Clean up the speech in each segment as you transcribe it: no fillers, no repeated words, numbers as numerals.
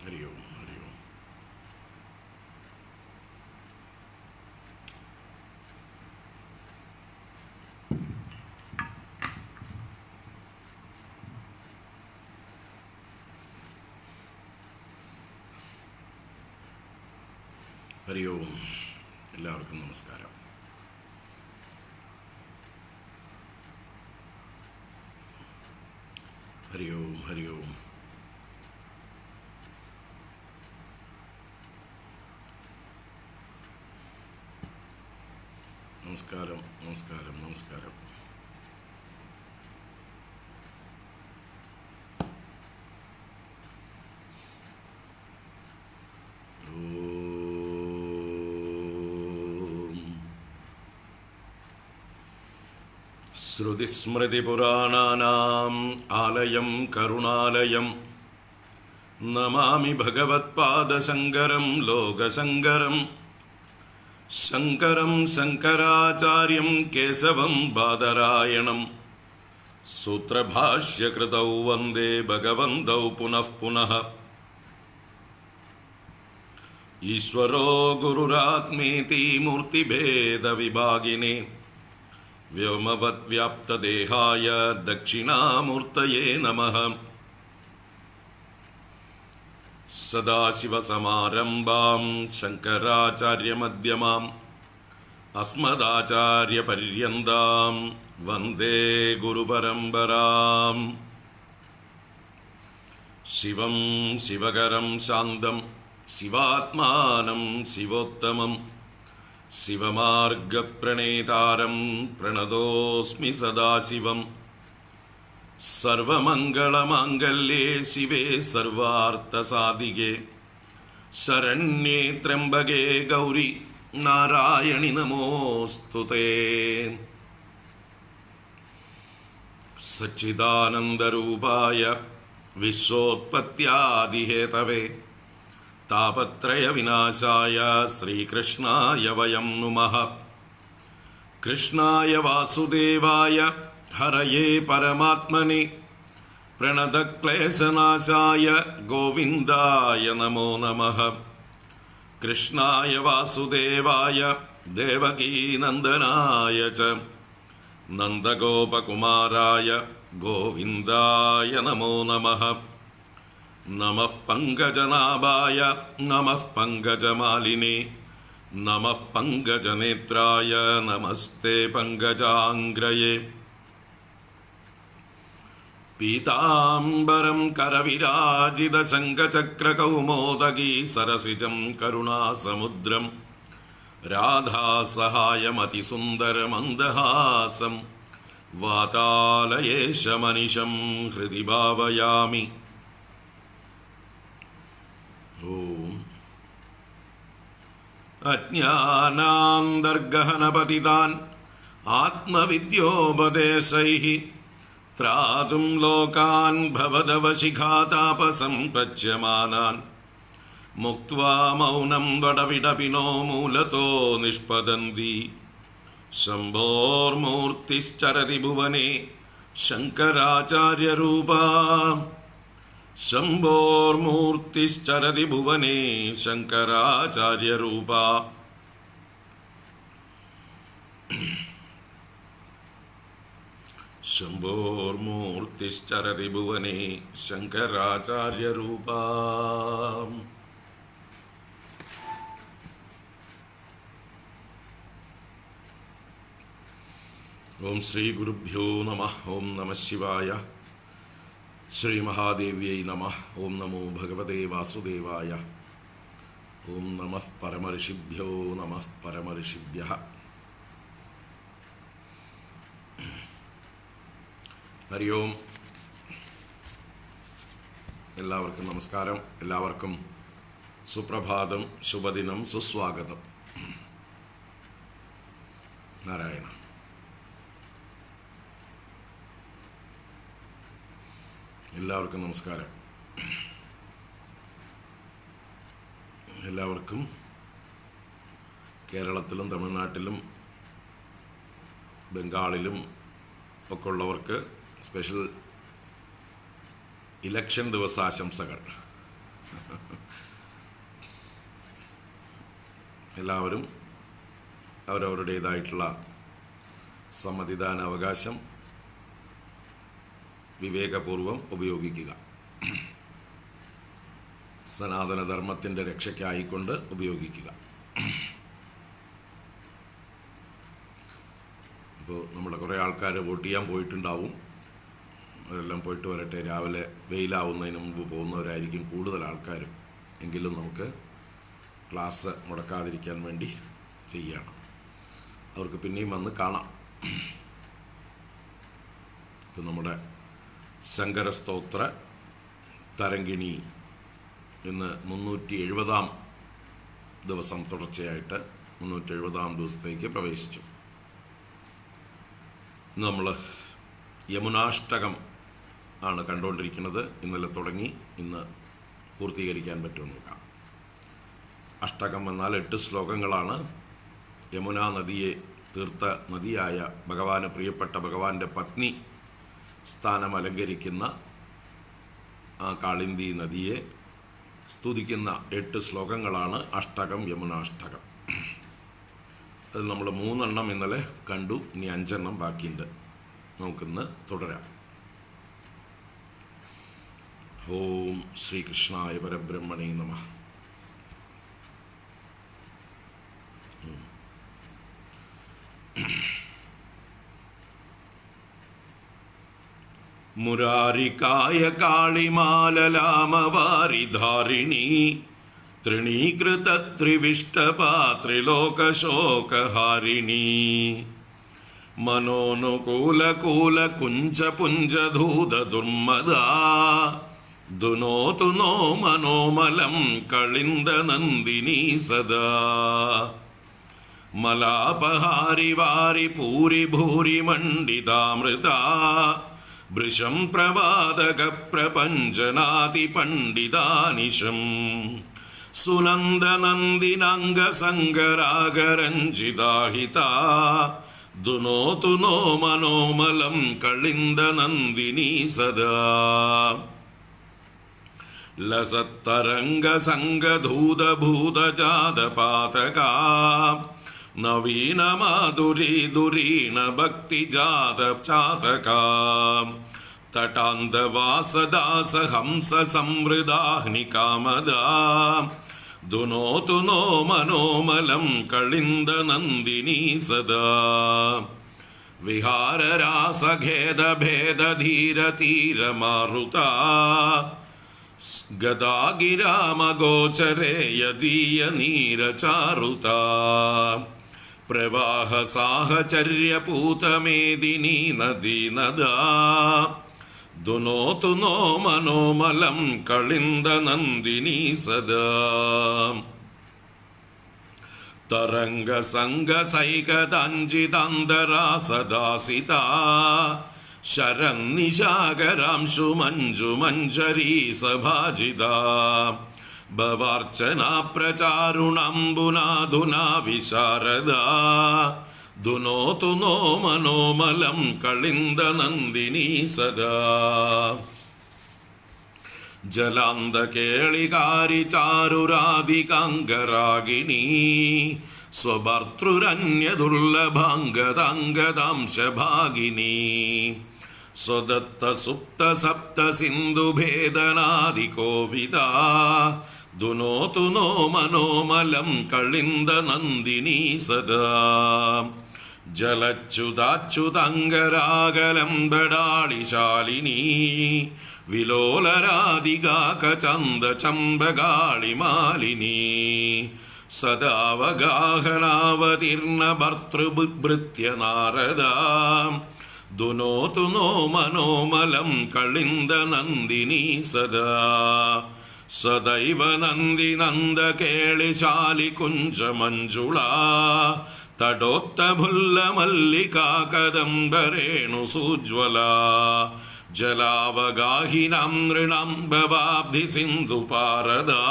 हरि ओम हरि ओम। हरि ओम എല്ലാവർക്കും നമസ്കാരം. ഹരി ഓം ഹരി ഓം. നമസ്കാരം നമസ്കാരം നമസ്കാരം. ശ്രുതിസ്മൃതിപുരാണാനാം ആലയം കരുണാലയം നമാമി ഭഗവത്പാദശങ്കരം ലോകശങ്കരം. ശങ്കരം ശങ്കരാചാര്യം കേശവം ബാദരായണം സൂത്രഭാഷ്യകൃതൗ വന്ദേ ഭഗവന്തൗ പുനഃ പുനഃ. ഈശ്വരോ ഗുരുരാത്മേതി മൂർത്തിഭേദവിഭാഗിനി വ്യോമവദ്വ്യാപ്തദേഹായ ദക്ഷിണാമൂർത്തയേ നമഃ. സദാശിവസമാരംഭാം ശങ്കരാചാര്യമധ്യമാം അസ്മദാചാര്യപര്യന്താം വന്ദേ ഗുരുപരമ്പരാം. ശിവം ശിവകരം ശാന്തം ശിവാത്മാനം ശിവോത്തമം ശിവമാർഗപ്രണേതാരം പ്രണതോസ്മി സദാശിവം. സർവമംഗളമാംഗല്യേ ശിവേ സർവാർത്ഥസാധികേ ശരണ്യേ ത്രംബകേ ഗൗരി നാരായണി നമോസ്തുതേ. സച്ചിദാനന്ദരൂപായ വിശ്വോത്പത്യാദിഹേതവേ താപത്രയ വിനാശായ ശ്രീകൃഷ്ണായ വയം നുമഃ. കൃഷ്ണായ വാസുദേവായ ഹരയേ പരമാത്മനെ പ്രണതക്ലേശനാശായ ഗോവിന്ദായ നമോ നമഃ. കൃഷ്ണായ വാസുദേവായ ദേവകീനന്ദനായ ച നന്ദഗോപകുമാരായ ഗോവിന്ദായ നമോ നമഃ. നമഃ പങ്കജനാഭായ നമഃ പങ്കജമാലിനേ നമഃ പങ്കജനേത്രായ നമസ്തേ പങ്കജാംഗ്രയേ. പീതാംബരം കരവിരാജിത ശംഖചക്രകൗമോദഗീ സരസിജം കരുണാസമുദ്രം രാധാസഹായമതിസുന്ദരമന്ദഹാസം വാതാലയേശമനിശം ഹൃദി ഭാവയാമി. ഓം അജ്ഞാനാന്തർഗഹനപതിതാൻ ആത്മവിദ്യോപദേശൈഃ ത്രാതും ലോകാൻ ഭവദവശിഖാതാപസംപച്യമാനാൻ മുക്ത്വാ മൗനം വടവിടപിനോ മൂലതോ നിഷ്പതന്തി. ശംഭോർമൂർത്തിശ്ചരതി ഭുവനെ ശങ്കരാചാര്യരൂപാ. ശംഭോർമൂർത്തിശ്ചരതി ഭുവനെ ശങ്കരാചാര്യരൂപാ. ശംഭോർമൂർത്തിശ്ചരതി ഭുവനെ ശങ്കരാചാര്യരൂപാ. ഓം ശ്രീ ഗുരുഭ്യോ നമഃ. ഓം നമഃ ശിവായ. ശ്രീ മഹാദേവ്യൈ നമഃ. ഓം നമോ ഭഗവതേ വാസുദേവായ. ഓം നമഃ പരമഋഷിഭ്യോ നമഃ പരമഋഷിഭ്യഃ. ഹരി ഓം. എല്ലാവർക്കും നമസ്കാരം. എല്ലാവർക്കും സുപ്രഭാതം, ശുഭദിനം, സുസ്വാഗതം. നാരായണ. എല്ലാവർക്കും നമസ്കാരം. എല്ലാവർക്കും കേരളത്തിലും തമിഴ്നാട്ടിലും ബംഗാളിലും ഒക്കെ ഉള്ളവർക്ക് സ്പെഷ്യൽ ഇലക്ഷൻ ദിവസാശംസകൾ. എല്ലാവരും അവരവരുടേതായിട്ടുള്ള സമ്മതിദാന അവകാശം വിവേകപൂർവം ഉപയോഗിക്കുക. സനാതനധർമ്മത്തിൻ്റെ രക്ഷയ്ക്കായിക്കൊണ്ട് ഉപയോഗിക്കുക. അപ്പോൾ നമ്മുടെ കുറേ ആൾക്കാർ വോട്ട് ചെയ്യാൻ പോയിട്ടുണ്ടാവും. അവരെല്ലാം പോയിട്ട് വരട്ടെ. രാവിലെ വെയിലാവുന്നതിന് മുമ്പ് പോകുന്നവരായിരിക്കും കൂടുതൽ ആൾക്കാരും. എങ്കിലും നമുക്ക് ക്ലാസ് മുടക്കാതിരിക്കാൻ വേണ്ടി ചെയ്യണം. അവർക്ക് പിന്നെയും വന്ന് കാണാം. ഇപ്പം നമ്മുടെ ശങ്കരസ്തോത്ര തരംഗിണി ഇന്ന് 370 ദിവസം തുടർച്ചയായിട്ട് 370 ദിവസത്തേക്ക് പ്രവേശിച്ചു. ഇന്ന് നമ്മൾ യമുനാഷ്ടകം ആണ് കണ്ടുകൊണ്ടിരിക്കുന്നത്. ഇന്നലെ തുടങ്ങി, ഇന്ന് പൂർത്തീകരിക്കാൻ പറ്റുമെന്ന് നോക്കാം. അഷ്ടകം എന്നാൽ 8 ശ്ലോകങ്ങളാണ്. യമുനാ നദിയെ തീർത്ത നദിയായ ഭഗവാന് പ്രിയപ്പെട്ട ഭഗവാന്റെ പത്നി സ്ഥാനം അലങ്കരിക്കുന്ന ആ കാളിന്തി നദിയെ സ്തുതിക്കുന്ന 8 ശ്ലോകങ്ങളാണ് അഷ്ടകം, യമുനാഷ്ടകം. അതിൽ നമ്മൾ 3 ഇന്നലെ കണ്ടു. ഇനി 5 ബാക്കിയുണ്ട്. നമുക്കിന്ന് തുടരാം. ഓം ശ്രീകൃഷ്ണായ പരബ്രഹ്മണേ നമഃ. മുരാരികായ കാളിമാലലാമവാരിധാരിണീ ത്രിണീകൃതത്രിവിഷ്ടപാത്രിലോകശോകഹാരിണീ മനോനുകൂലകൂലകുഞ്ചപുഞ്ചധൂതദുർമദാ ദുനോതു നോ മനോമലം കളിന്ദനന്ദിനീ സദാ മലാപഹാരി വാരി പൂരി ഭൂരി മണ്ഡിതാമൃതാ വൃഷം പ്രവാദക പ്രപഞ്ചനാതി പണ്ഡിതാനിശം സുനന്ദനന്ദിനാംഗസംഗരാഗരഞ്ജിതാഹിതാ ദുനോതു നോ മനോമലം കളിന്ദനന്ദിനീ സദാ ലസത്തരംഗസംഗധൂതഭൂതജാതപാതകാ നവീനമാധുരീ ദുരീണ ഭക്തിജാതചാതകാ തടാന്തവാസദാസ ഹംസ സംവൃദാഹ്നികാമദാ ദുനോതു നോ മനോമലം കളിന്ദനന്ദിനീ സദാ വിഹാരരാസഖേദഭേദധീരതീരമാരുതാ ഗദാഗിരാമഗോചരേ യദീയ നീരചാരുതാ പ്രവാഹ സാഹചര്യപൂതമേദിനീ നദീനദാ ദുനോതു നോ മനോമലം കളിന്ദനന്ദിനീ സദാ തരംഗസംഗസൈകദഞ്ജിതാന്തരാ സദാസിതാ ശരന്നിശാകരാംശു മഞ്ജുമഞ്ജരീ സഭാജിതാ ഭവാർച്ചനാ പ്രചാരുണാംബുനാധുനാ വിശാരദാ ദുനോതു നോ മനോമലം കളിന്ദനന്ദിനീ സദാ ജലാന്തകേളികാരി ചാരുരാധികാംഗരാഗിണീ സ്വഭർതൃരന്യദുർലഭാംഗതാംഗതാംശഭാഗിനീ സ്വദത്ത സുപ്ത സപ്ത സിന്ധുഭേദനാദികോവിദാ ദുനോതു നോ മനോമലം കളിന്ദനന്ദിനീ സദാ ജലച്യുതാച്യുതംഗരാഗലംബടാളിശാലിനീ വിലോലരാധികാകചന്ദചമ്പകാളിമാലിനീ സദാവഗാഹനാവതീർണ ഭർതൃഭൃത്യനാരദാ ദുനോതു നോ മനോമലം കളിന്ദനന്ദിനീ സദാ സദൈവ നന്ദി നന്ദകേളിശാലി കുഞ്ചമഞ്ജുളാ തടോത്തഭുല്ല മല്ലികാ കദംബരേണു സുജ്വലാ ജലാവഗാഹിനാം നൃണാം ഭവാബ്ധി സിന്ധുപാരദാ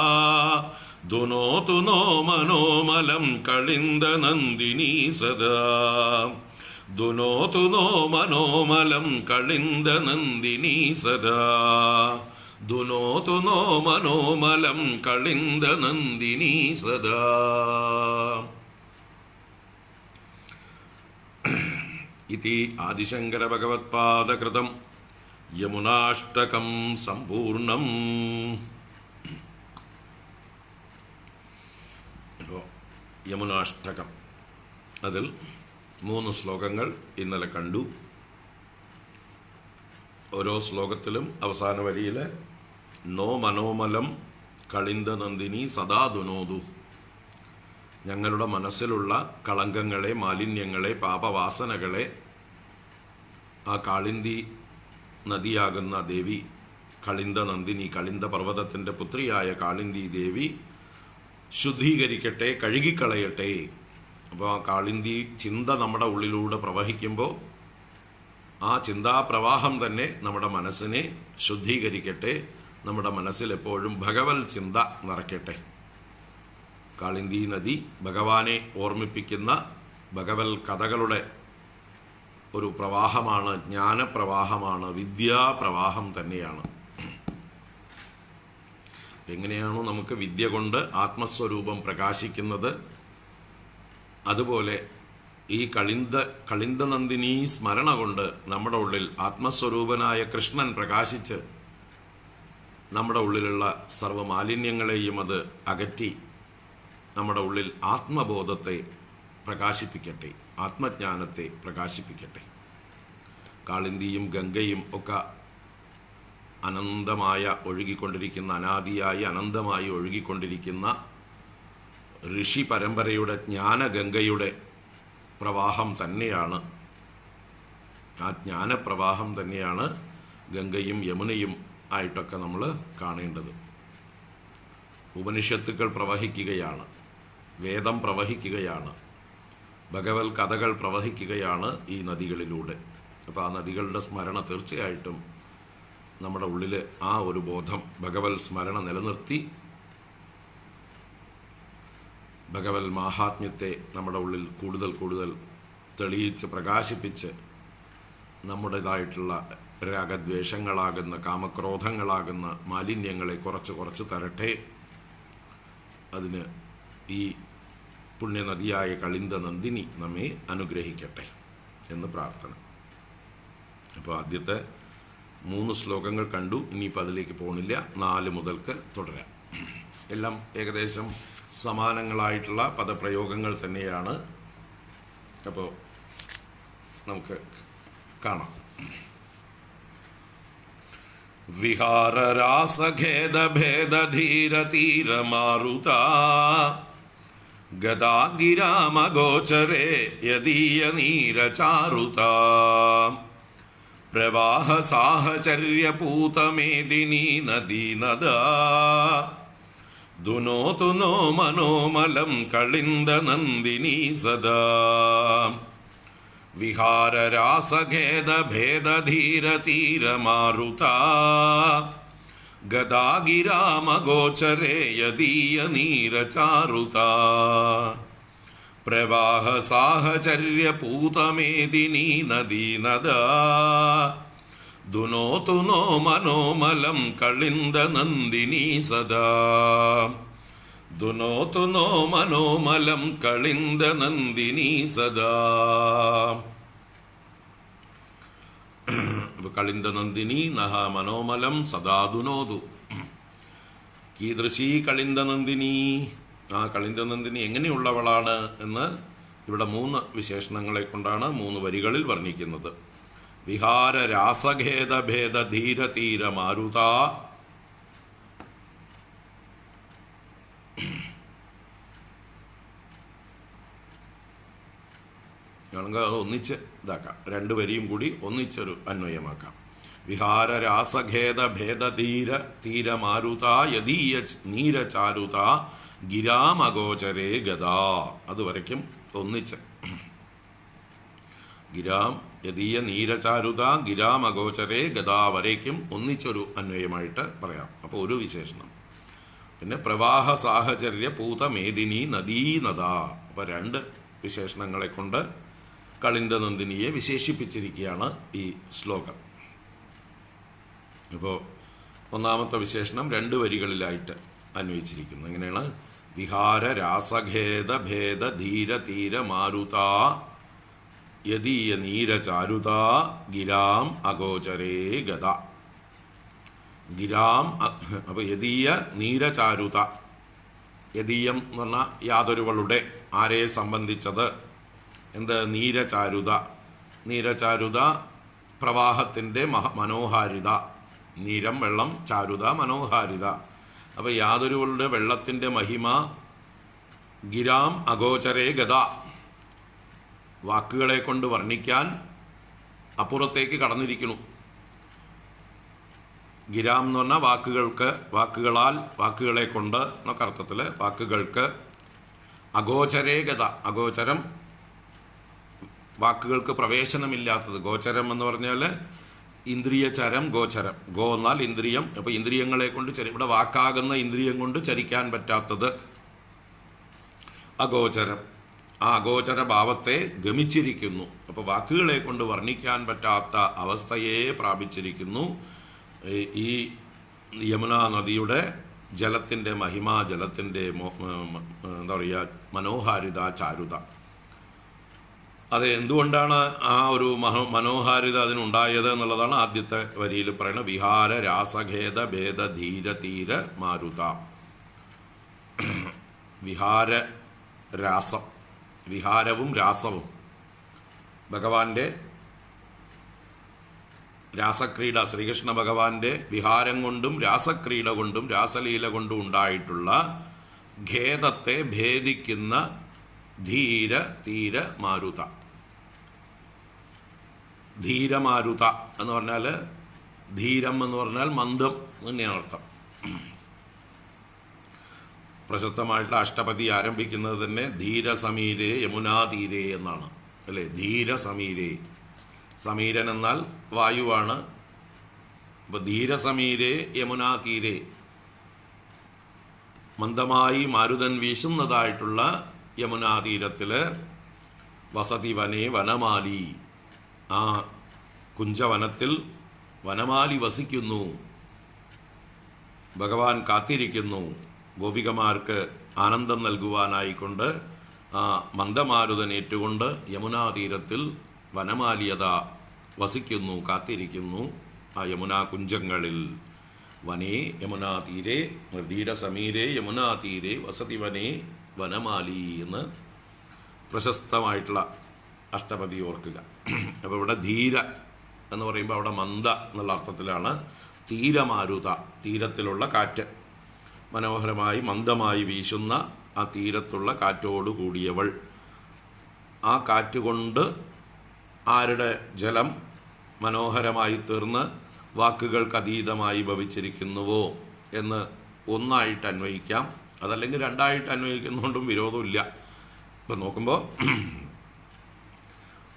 ദുനോതു നോ മനോമലം കളിന്ദനന്ദിനീ സദാ ദുനോതു നോ മനോമലം കളിന്ദനന്ദിനീ സദാ ധുനോതു നോ മനോമലം കളിന്ദ നന്ദിനി സദാ. ഇതി ആദിശങ്കര ഭഗവത്പാദകൃതം യമുനാഷ്ടകം സമ്പൂർണം. യമുനാഷ്ടകം, അതിൽ 3 ശ്ലോകങ്ങൾ ഇന്നലെ കണ്ടു. ഓരോ ശ്ലോകത്തിലും അവസാന വരിയിൽ നോ മനോമലം കളിന്ദ നന്ദിനി സദാ ദുനോതു, ഞങ്ങളുടെ മനസ്സിലുള്ള കളങ്കങ്ങളെ, മാലിന്യങ്ങളെ, പാപവാസനകളെ ആ കാളിന്തി നദിയാകുന്ന ദേവി, കളിന്ദ നന്ദിനി, കളിന്ദ പർവ്വതത്തിൻ്റെ പുത്രിയായ കാളിന്തി ദേവി ശുദ്ധീകരിക്കട്ടെ, കഴുകിക്കളയട്ടെ. അപ്പോൾ ആ കാളിന്തി ചിന്ത നമ്മുടെ ഉള്ളിലൂടെ പ്രവഹിക്കുമ്പോൾ ആ ചിന്താപ്രവാഹം തന്നെ നമ്മുടെ മനസ്സിനെ ശുദ്ധീകരിക്കട്ടെ. നമ്മുടെ മനസ്സിൽ എപ്പോഴും ഭഗവത് ചിന്ത നിറയ്ക്കട്ടെ. കാളിന്തി നദി ഭഗവാനെ ഓർമ്മിപ്പിക്കുന്ന ഭഗവത് കഥകളുടെ ഒരു പ്രവാഹമാണ്, ജ്ഞാനപ്രവാഹമാണ്, വിദ്യാപ്രവാഹം തന്നെയാണ്. എങ്ങനെയാണോ നമുക്ക് വിദ്യ കൊണ്ട് ആത്മസ്വരൂപം പ്രകാശിക്കുന്നത്, അതുപോലെ ഈ കളിന്ദനന്ദിനി സ്മരണ കൊണ്ട് നമ്മുടെ ഉള്ളിൽ ആത്മസ്വരൂപനായ കൃഷ്ണൻ പ്രകാശിച്ച് നമ്മുടെ ഉള്ളിലുള്ള സർവ്വമാലിന്യങ്ങളെയും അത് അകറ്റി നമ്മുടെ ഉള്ളിൽ ആത്മബോധത്തെ പ്രകാശിപ്പിക്കട്ടെ, ആത്മജ്ഞാനത്തെ പ്രകാശിപ്പിക്കട്ടെ. കാളിന്തിയും ഗംഗയും ഒക്കെ അനന്തമായ ഒഴുകിക്കൊണ്ടിരിക്കുന്ന, അനാദിയായി അനന്തമായി ഒഴുകിക്കൊണ്ടിരിക്കുന്ന ഋഷി പരമ്പരയുടെ ജ്ഞാനഗംഗയുടെ പ്രവാഹം തന്നെയാണ്. ആ ജ്ഞാനപ്രവാഹം തന്നെയാണ് ഗംഗയും യമുനയും ആയിട്ടൊക്കെ നമ്മൾ കാണേണ്ടത്. ഉപനിഷത്തുക്കൾ പ്രവഹിക്കുകയാണ്, വേദം പ്രവഹിക്കുകയാണ്, ഭഗവത് കഥകൾ പ്രവഹിക്കുകയാണ് ഈ നദികളിലൂടെ. അപ്പോൾ ആ നദികളുടെ സ്മരണ തീർച്ചയായിട്ടും നമ്മുടെ ഉള്ളിൽ ആ ഒരു ബോധം, ഭഗവത് സ്മരണ നിലനിർത്തി ഭഗവത് മാഹാത്മ്യത്തെ നമ്മുടെ ഉള്ളിൽ കൂടുതൽ കൂടുതൽ തെളിയിച്ച് പ്രകാശിപ്പിച്ച് നമ്മുടേതായിട്ടുള്ള രാഗദ്വേഷങ്ങളാകുന്ന, കാമക്രോധങ്ങളാകുന്ന മാലിന്യങ്ങളെ കുറച്ച് കുറച്ച് തരട്ടെ. അതിന് ഈ പുണ്യനദിയായ കളിന്ദ നന്ദിനി നമ്മെ അനുഗ്രഹിക്കട്ടെ എന്ന് പ്രാർത്ഥന. അപ്പോൾ ആദ്യത്തെ 3 ശ്ലോകങ്ങൾ കണ്ടു. ഇനിയിപ്പോൾ അതിലേക്ക് പോകണില്ല, 4 മുതൽക്ക് തുടരാം. എല്ലാം ഏകദേശം സമാനങ്ങളായിട്ടുള്ള പദപ്രയോഗങ്ങൾ തന്നെയാണ്. അപ്പോൾ നമുക്ക് കാണാം. വിഹാരരാസഖേദഭേദധീരതീരമാരുത ഗദാഗിരാമഗോചരേ യദീയനീരചാരുത പ്രവാഹസാഹചര്യപൂതമേദിനി നദീനദാ ധുനോതു നോ മനോമലം കളിന്ദ നന്ദിനി സദാ വിഹാരരാസഖേദഭേദധീരതീരമാരുത ഗദാഗിരാമഗോചരേ യദീയനീരചാരുത പ്രവാഹസാഹചര്യപൂതമേദിനി നദീനദാ ധുനോതു നോ മനോമലം കളിന്ദ നന്ദിനി സദാ ധുനോതു നോ മനോമലം കളിന്ദ നന്ദിനി സദാ. കളിന്ദ നന്ദിനി നഹ മനോമലം സദാ ധുനോതു. കീദൃശീ കളിന്ദ നന്ദിനി, ആ കളിന്ദ നന്ദിനി എങ്ങനെയുള്ളവളാണ് എന്ന് ഇവിടെ 3 വിശേഷണങ്ങളെ കൊണ്ടാണ് 3 വരികളിൽ വർണ്ണിക്കുന്നത്. വിഹാര രാസഖേദഭേദ ധീരതീര മാരുത, നമുക്ക് ഒന്നിച്ച് ഇതാക്കാം, 2 വരിയും കൂടി ഒന്നിച്ചൊരു അന്വയമാക്കാം. വിഹാര രാസഖേദ ഭേദധീര തീരമാരുത യദീയ നീരചാരുത ഗിരാമഗോചരേ ഗദാ. അതുവരയ്ക്കും ഒന്നിച്ച് ഗിരാം യദീയ നീരചാരുത ഗിരാമഗോചരേ ഗദാ വരയ്ക്കും ഒന്നിച്ചൊരു അന്വയമായിട്ട് പറയാം. അപ്പോൾ ഒരു വിശേഷണം. പിന്നെ പ്രവാഹ സാഹചര്യ പൂതമേദിനി നദീനദ. അപ്പോൾ 2 വിശേഷണങ്ങളെ കൊണ്ട് കളിന്ദ നന്ദിനിയെ വിശേഷിപ്പിച്ചിരിക്കുകയാണ് ഈ ശ്ലോകം. അപ്പോൾ ഒന്നാമത്തെ വിശേഷണം 2 വരികളിലായിട്ട് അന്വയിച്ചിരിക്കുന്നു. എങ്ങനെയാണ്? വിഹാര രാസഖേദ ഭേദ ധീര തീര മാരുത യദീയ നീരചാരുത ഗിരാം അഗോചരേ ഗത. ഗിരാം അപ്പോൾ യദീയ നീരചാരുത, യദീയം എന്ന് പറഞ്ഞാൽ യാതൊരുവളുടെ, ആരെ സംബന്ധിച്ചത്, എന്ത്? നീരചാരുത. നീരചാരുത പ്രവാഹത്തിൻ്റെ മനോഹാരിത. നീരം വെള്ളം, ചാരുത മനോഹാരിത. അപ്പോൾ യാതൊരുവളുടെ വെള്ളത്തിൻ്റെ മഹിമ ഗിരാം അഗോചരേ ഗത, വാക്കുകളെ കൊണ്ട് വർണ്ണിക്കാൻ അപ്പുറത്തേക്ക് കടന്നിരിക്കുന്നു. ഗിരാം എന്ന് പറഞ്ഞാൽ വാക്കുകൾക്ക്, വാക്കുകളാൽ, വാക്കുകളെ കൊണ്ട് എന്നൊക്കെ അർത്ഥത്തിൽ വാക്കുകൾക്ക്. അഗോചരേ ഗത, അഗോചരം വാക്കുകൾക്ക് പ്രവേശനമില്ലാത്തത്. ഗോചരം എന്ന് പറഞ്ഞാൽ ഇന്ദ്രിയചരം, ഗോചരം. ഗോ എന്നാൽ ഇന്ദ്രിയം. അപ്പോൾ ഇന്ദ്രിയങ്ങളെ കൊണ്ട് ഇവിടെ വാക്കാകുന്ന ഇന്ദ്രിയം കൊണ്ട് ചരിക്കാൻ പറ്റാത്തത് അഗോചരം. ആ അഗോചര ഭാവത്തെ ഗമിച്ചിരിക്കുന്നു. അപ്പോൾ വാക്കുകളെ കൊണ്ട് വർണ്ണിക്കാൻ പറ്റാത്ത അവസ്ഥയെ പ്രാപിച്ചിരിക്കുന്നു ഈ യമുനാ നദിയുടെ ജലത്തിൻ്റെ മഹിമ, ജലത്തിൻ്റെ എന്താ പറയുക, മനോഹാരിത, ചാരുത. അത് എന്തുകൊണ്ടാണ് ആ ഒരു മനോഹാരിത അതിനുണ്ടായത് എന്നുള്ളതാണ് ആദ്യത്തെ വരിയിൽ പറയുന്നത്. വിഹാര രാസഖേദ ഭേദ ധീര തീര മാരുത. വിഹാര രാസം, വിഹാരവും രാസവും ഭഗവാന്റെ രാസക്രീഡ, ശ്രീകൃഷ്ണ ഭഗവാന്റെ വിഹാരം കൊണ്ടും രാസക്രീഡ കൊണ്ടും രാസലീല കൊണ്ടും ഉണ്ടായിട്ടുള്ള ഖേദത്തെ ഭേദിക്കുന്ന ധീര തീര മാരുത. ധീരമാരുത എന്ന് പറഞ്ഞാൽ, ധീരം എന്ന് പറഞ്ഞാൽ മന്ദം തന്നെയാണ് അർത്ഥം. പ്രശസ്തമായിട്ടുള്ള അഷ്ടപതി ആരംഭിക്കുന്നത് തന്നെ ധീരസമീരേ യമുനാതീരേ എന്നാണ്, അല്ലേ? ധീരസമീരേ, സമീരൻ എന്നാൽ വായുവാണ്. അപ്പോൾ ധീരസമീരേ യമുനാതീരേ, മന്ദമായി മാരുതൻ വീശുന്നതായിട്ടുള്ള യമുനാതീരത്തിൽ വസതി വനേ വനമാലി, ആ കുഞ്ചവനത്തിൽ വനമാലി വസിക്കുന്നു. ഭഗവാൻ കാത്തിരിക്കുന്നു ഗോപികമാർക്ക് ആനന്ദം നൽകുവാനായിക്കൊണ്ട്. ആ മന്ദമാരുതൻ ഏറ്റുകൊണ്ട് യമുനാതീരത്തിൽ വനമാലിയത വസിക്കുന്നു, കാത്തിരിക്കുന്നു ആ യമുനാ കുഞ്ചങ്ങളിൽ. വനേ യമുനാതീരേ ധീരസമീരേ യമുനാതീരേ വസതി വനേ വനമാലി എന്ന് പ്രശസ്തമായിട്ടുള്ള അഷ്ടപതി ഓർക്കുക. അപ്പോൾ ഇവിടെ ധീര എന്ന് പറയുമ്പോൾ അവിടെ മന്ദ എന്നുള്ള അർത്ഥത്തിലാണ്. തീരമാരുത, തീരത്തിലുള്ള കാറ്റ്, മനോഹരമായി മന്ദമായി വീശുന്ന ആ തീരത്തുള്ള കാറ്റോട് കൂടിയവൾ. ആ കാറ്റുകൊണ്ട് ആരുടെ ജലം മനോഹരമായി തീർന്ന് വാക്കുകൾക്ക് അതീതമായി ഭവിച്ചിരിക്കുന്നുവോ എന്ന് ഒന്നായിട്ട് അന്വയിക്കാം. അതല്ലെങ്കിൽ 2ആയിട്ട് അന്വയിക്കുന്നതുകൊണ്ടും വിരോധമില്ല. ഇപ്പം നോക്കുമ്പോൾ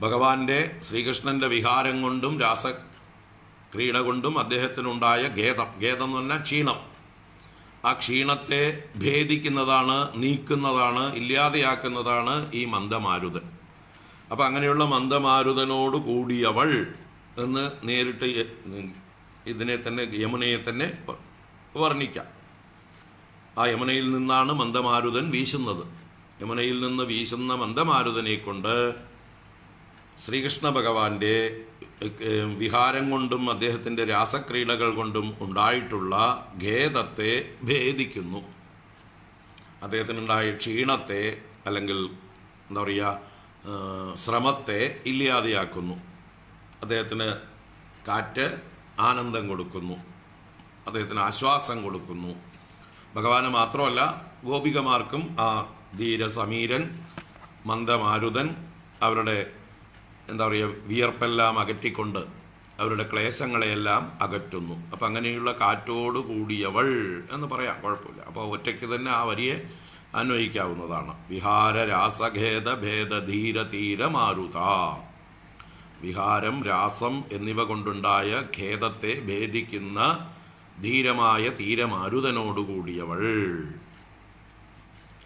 ഭഗവാന്റെ ശ്രീകൃഷ്ണൻ്റെ വിഹാരം കൊണ്ടും രാസക്രീഡ കൊണ്ടും അദ്ദേഹത്തിനുണ്ടായ ഖേദം, ഖേദം എന്ന് പറഞ്ഞാൽ ക്ഷീണം, ആ ക്ഷീണത്തെ ഭേദിക്കുന്നതാണ്, നീക്കുന്നതാണ്, ഇല്ലാതെയാക്കുന്നതാണ് ഈ മന്ദമാരുതൻ. അപ്പം അങ്ങനെയുള്ള മന്ദമാരുതനോട് കൂടിയവൾ എന്ന് നേരിട്ട് ഇതിനെ തന്നെ, യമുനയെ തന്നെ വർണ്ണിക്കാം. ആ യമുനയിൽ നിന്നാണ് മന്ദമാരുതൻ വീശുന്നത്. യമുനയിൽ നിന്ന് വീശുന്ന മന്ദമാരുതനെ കൊണ്ട് ശ്രീകൃഷ്ണ ഭഗവാന്റെ വിഹാരം കൊണ്ടും അദ്ദേഹത്തിൻ്റെ രാസക്രീഡകൾ കൊണ്ടും ഉണ്ടായിട്ടുള്ള ഖേദത്തെ ഭേദിക്കുന്നു. അദ്ദേഹത്തിനുണ്ടായ ക്ഷീണത്തെ, അല്ലെങ്കിൽ എന്താ പറയുക, ശ്രമത്തെ ഇല്ലാതെയാക്കുന്നു. അദ്ദേഹത്തിന് കാറ്റ് ആനന്ദം കൊടുക്കുന്നു, അദ്ദേഹത്തിന് ആശ്വാസം കൊടുക്കുന്നു. ഭഗവാന് മാത്രമല്ല, ഗോപികമാർക്കും ആ ധീരസമീരൻ മന്ദമാരുതൻ അവരുടെ എന്താ പറയുക വിയർപ്പെല്ലാം അകറ്റിക്കൊണ്ട് അവരുടെ ക്ലേശങ്ങളെയെല്ലാം അകറ്റുന്നു. അപ്പം അങ്ങനെയുള്ള കാറ്റോട് കൂടിയവൾ എന്ന് പറയാം, കുഴപ്പമില്ല. അപ്പോൾ ഒറ്റയ്ക്ക് തന്നെ ആ വരിയെ അന്വയിക്കാവുന്നതാണ്. വിഹാര രാസഖേദ ഭേദ ധീര തീര മാരുത. വിഹാരം, രാസം എന്നിവ കൊണ്ടുണ്ടായ ഖേദത്തെ ഭേദിക്കുന്ന ധീരമായ തീരമാരുതനോടുകൂടിയവൾ.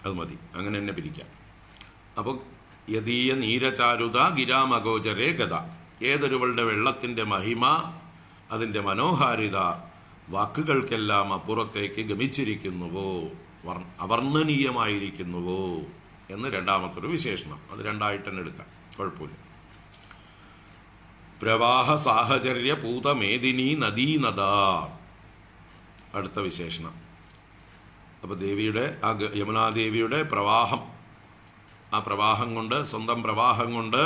അത് മതി, അങ്ങനെ തന്നെ പിരിക്കാം. അപ്പോൾ യദീയ നീരചാരുത ഗിരാമഗോചരേ ഗത. ഏതൊരുവളുടെ വെള്ളത്തിൻ്റെ മഹിമ, അതിൻ്റെ മനോഹാരിത വാക്കുകൾക്കെല്ലാം അപ്പുറത്തേക്ക് ഗമിച്ചിരിക്കുന്നുവോ, അവർണ്ണനീയമായിരിക്കുന്നുവോ എന്ന് രണ്ടാമത്തൊരു വിശേഷണം. അത് രണ്ടായിട്ട് തന്നെ എടുക്കാം, കുഴപ്പമില്ല. പ്രവാഹ സാഹചര്യ പൂതമേദിനി നദീനദ, അടുത്ത വിശേഷണം. അപ്പോൾ ദേവിയുടെ ആ യമുനാദേവിയുടെ പ്രവാഹം, ആ പ്രവാഹം കൊണ്ട്, സ്വന്തം പ്രവാഹം കൊണ്ട്,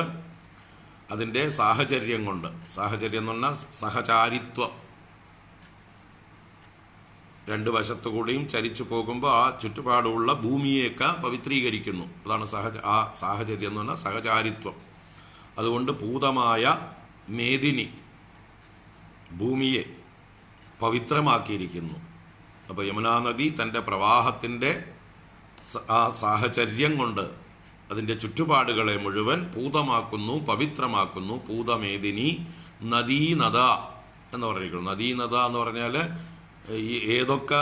അതിൻ്റെ സാഹചര്യം കൊണ്ട്, സാഹചര്യം എന്ന് പറഞ്ഞാൽ സഹചാരിത്വം, രണ്ട് വശത്തുകൂടിയും ചരിച്ചു പോകുമ്പോൾ ആ ചുറ്റുപാടുമുള്ള ഭൂമിയെയൊക്കെ പവിത്രീകരിക്കുന്നു. അതാണ് ആ സാഹചര്യം എന്ന് പറഞ്ഞാൽ സഹചാരിത്വം. അതുകൊണ്ട് പൂതമായ മേദിനി ഭൂമിയെ പവിത്രമാക്കിയിരിക്കുന്നു. അപ്പോൾ യമുനാ നദി തൻ്റെ പ്രവാഹത്തിൻ്റെ ആ സാഹചര്യം കൊണ്ട് അതിൻ്റെ ചുറ്റുപാടുകളെ മുഴുവൻ പൂതമാക്കുന്നു, പവിത്രമാക്കുന്നു. പൂതമേദിനി നദീനദ എന്ന് പറഞ്ഞിരിക്കുന്നു. നദീനദ എന്ന് പറഞ്ഞാൽ ഈ ഏതൊക്കെ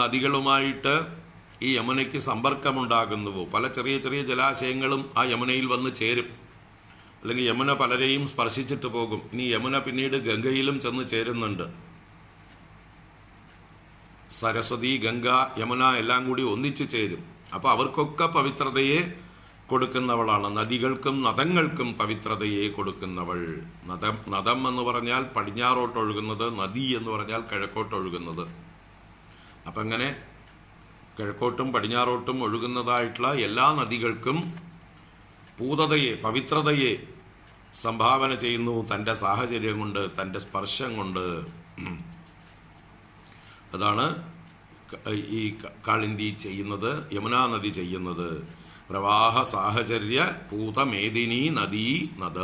നദികളുമായിട്ട് ഈ യമുനയ്ക്ക് സമ്പർക്കമുണ്ടാകുന്നുവോ, പല ചെറിയ ചെറിയ ജലാശയങ്ങളും ആ യമുനയിൽ വന്ന് ചേരും. അല്ലെങ്കിൽ യമുന പലരെയും സ്പർശിച്ചിട്ട് പോകും. ഇനി യമുന പിന്നീട് ഗംഗയിലും ചെന്ന് ചേരുന്നുണ്ട്. സരസ്വതി, ഗംഗ, യമുന എല്ലാം കൂടി ഒന്നിച്ചു ചേരും. അപ്പോൾ അവർക്കൊക്കെ പവിത്രതയെ കൊടുക്കുന്നവളാണ്. നദികൾക്കും നദങ്ങൾക്കും പവിത്രതയെ കൊടുക്കുന്നവൾ. നദം എന്ന് പറഞ്ഞാൽ പടിഞ്ഞാറോട്ടൊഴുകുന്നത്, നദി എന്ന് പറഞ്ഞാൽ കിഴക്കോട്ടൊഴുകുന്നത്. അപ്പം അങ്ങനെ കിഴക്കോട്ടും പടിഞ്ഞാറോട്ടും ഒഴുകുന്നതായിട്ടുള്ള എല്ലാ നദികൾക്കും പൂതതയെ, പവിത്രതയെ സംഭാവന ചെയ്യുന്നു തൻ്റെ സാഹചര്യം കൊണ്ട്, തൻ്റെ സ്പർശം കൊണ്ട്. അതാണ് ഈ കാളിന്തി ചെയ്യുന്നത്, യമുനാ നദി ചെയ്യുന്നത്. പ്രവാഹ സാഹചര്യ പൂതമേദിനി നദീ നദ,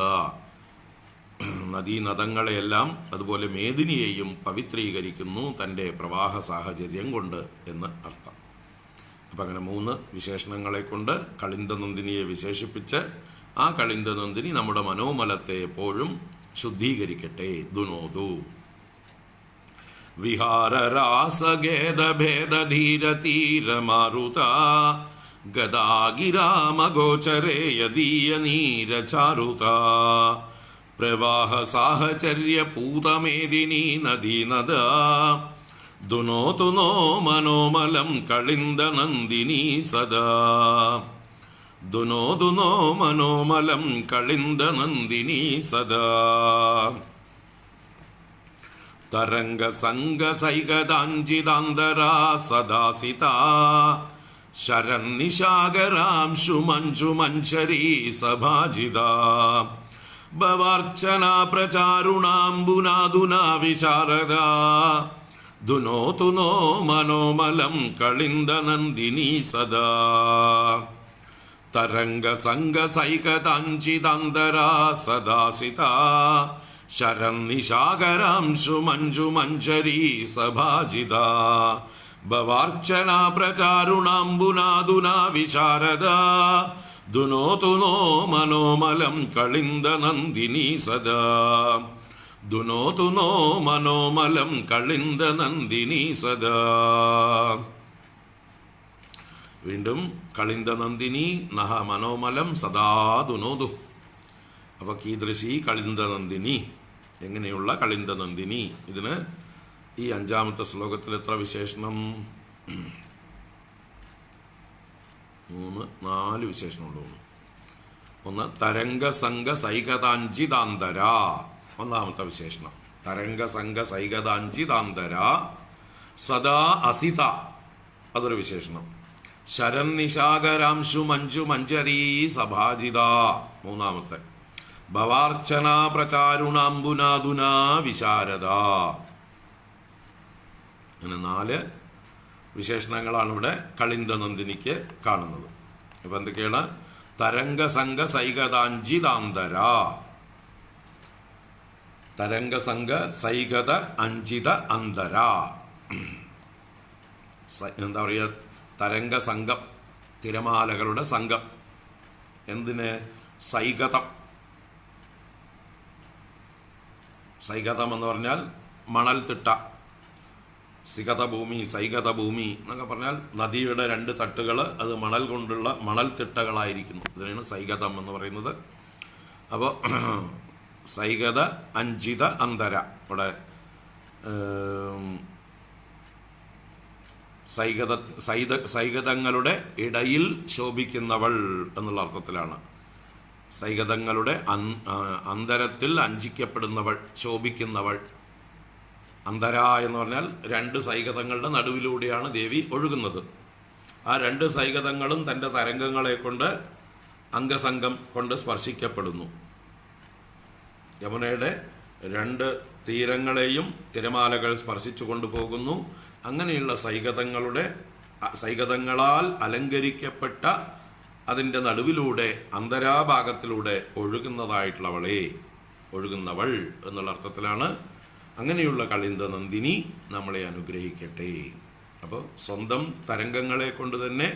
നദീനദങ്ങളെയെല്ലാം അതുപോലെ മേദിനിയെയും പവിത്രീകരിക്കുന്നു തൻ്റെ പ്രവാഹ സാഹചര്യം കൊണ്ട് എന്ന് അർത്ഥം. അപ്പം അങ്ങനെ 3 വിശേഷണങ്ങളെ കൊണ്ട് കളിന്ദനന്ദിനിയെ വിശേഷിപ്പിച്ച് ആ കളിന്ദനന്ദിനി നമ്മുടെ മനോമലത്തെ എപ്പോഴും ശുദ്ധീകരിക്കട്ടെ. ദുനോദു വിഹാരരാസഗേദഭേദധീരതീരമാരുത ഗദാഗിരാമഗോചരേ യദീയനീരചാരുത പ്രവാഹ സാഹചര്യ പൂതമേദിനി നദീനദ ദുനോതു നോ മനോമലം കളിന്ദനന്ദിനി സദാ. ദുനോതു നോ മനോമലം കളിന്ദനന്ദിനി സദാ. തരംഗ സംഗ സൈകദാഞ്ചിതാന്തരാ സദാസിതാ ശരന്നിശാകരാംശു മഞ്ജു മഞ്ജരീ സഭാജിതാ ഭവാർച്ചനാ പ്രചാരുണാംബുനാദുനാ വിശാരദാ ദുനോതു നോ മനോമലം കളിന്ദനന്ദിനി സദാ. തരംഗ സംഗ സൈകദാഞ്ചിതാന്തരാ സദാസിതാ ശരന്നിശാകരാംശു മഞ്ജു മഞ്ജരീ സഭാജിതാ ഭവാർച്ചനാ പ്രചാരുണാംബുനാദുനാ വിശാരദാ ദുനോതു നോ മനോമലം കളിന്ദനന്ദിനി സദാ. ദുനോതു നോ മനോമലം കളിന്ദനന്ദിനി സദാ. വീണ്ടും കളിന്ദനന്ദിനി നഹ മനോമലം സദാ ദുനോതു. അപ്പോൾ കീദൃശി കളിന്ദനന്ദിനി, എങ്ങനെയുള്ള കളിന്ദനന്ദിനി. ഇതിന് ഈ 5ാമത്തെ ശ്ലോകത്തിൽ എത്ര വിശേഷണം? 4 വിശേഷണമുള്ളൂ. ഒന്ന് തരംഗ സംഘ സൈകതാഞ്ചിതാന്തര, 1ാമത്തെ വിശേഷണം. തരംഗ സംഘ സൈകതാഞ്ചിതാന്തര സദാ അസിത, അതൊരു വിശേഷണം. ശരന്നിശാകരാംശു മഞ്ജു മഞ്ജരീ സഭാജിത, 3ാമത്തെ. ഭവാർച്ചന പ്രചാരുണാംബുനാദുനാ വിശാരദ. അങ്ങനെ 4 വിശേഷണങ്ങളാണ് ഇവിടെ കളിന്ദനന്ദിനിക്ക് കാണുന്നത്. ഇപ്പം എന്തൊക്കെയാണ്? തരംഗ സംഘ സൈകതാഞ്ചിതാന്തര, തരംഗ സംഘ സൈകത അഞ്ചിത അന്തര. എന്താ പറയുക? തരംഗ സംഘം, തിരമാലകളുടെ സംഘം. എന്തിന്? സൈകതം. സൈകതം എന്ന് പറഞ്ഞാൽ മണൽത്തിട്ട. സികത ഭൂമി, സൈകത ഭൂമി എന്നൊക്കെ പറഞ്ഞാൽ നദിയുടെ 2 തട്ടുകൾ അത് മണൽ കൊണ്ടുള്ള മണൽത്തിട്ടകളായിരിക്കുന്നു. ഇതിനാണ് സൈകതം എന്ന് പറയുന്നത്. അപ്പോൾ സൈകത അഞ്ചിത അന്തര, ഇവിടെ സൈകതങ്ങളുടെ ഇടയിൽ ശോഭിക്കുന്നവൾ എന്നുള്ള അർത്ഥത്തിലാണ്. സൈകതങ്ങളുടെ അന്തരത്തിൽ അഞ്ചിക്കപ്പെടുന്നവൾ, ശോഭിക്കുന്നവൾ. അന്തര എന്ന് പറഞ്ഞാൽ രണ്ട് സൈകതങ്ങളുടെ നടുവിലൂടെയാണ് ദേവി ഒഴുകുന്നത്. ആ രണ്ട് സൈകതങ്ങളും തൻ്റെ തരംഗങ്ങളെ കൊണ്ട് അംഗസംഗം കൊണ്ട് സ്പർശിക്കപ്പെടുന്നു. യമുനയുടെ രണ്ട് തീരങ്ങളെയും തിരമാലകൾ സ്പർശിച്ചു കൊണ്ടുപോകുന്നു. അങ്ങനെയുള്ള സൈകതങ്ങളാൽ അലങ്കരിക്കപ്പെട്ട അതിൻ്റെ നടുവിലൂടെ അന്തരാഭാഗത്തിലൂടെ ഒഴുകുന്നവൾ എന്നുള്ള അർത്ഥത്തിലാണ്. അങ്ങനെയുള്ള കളിന്ത നന്ദിനി നമ്മളെ അനുഗ്രഹിക്കട്ടെ. അപ്പോൾ സ്വന്തം തരംഗങ്ങളെ കൊണ്ട് തന്നെ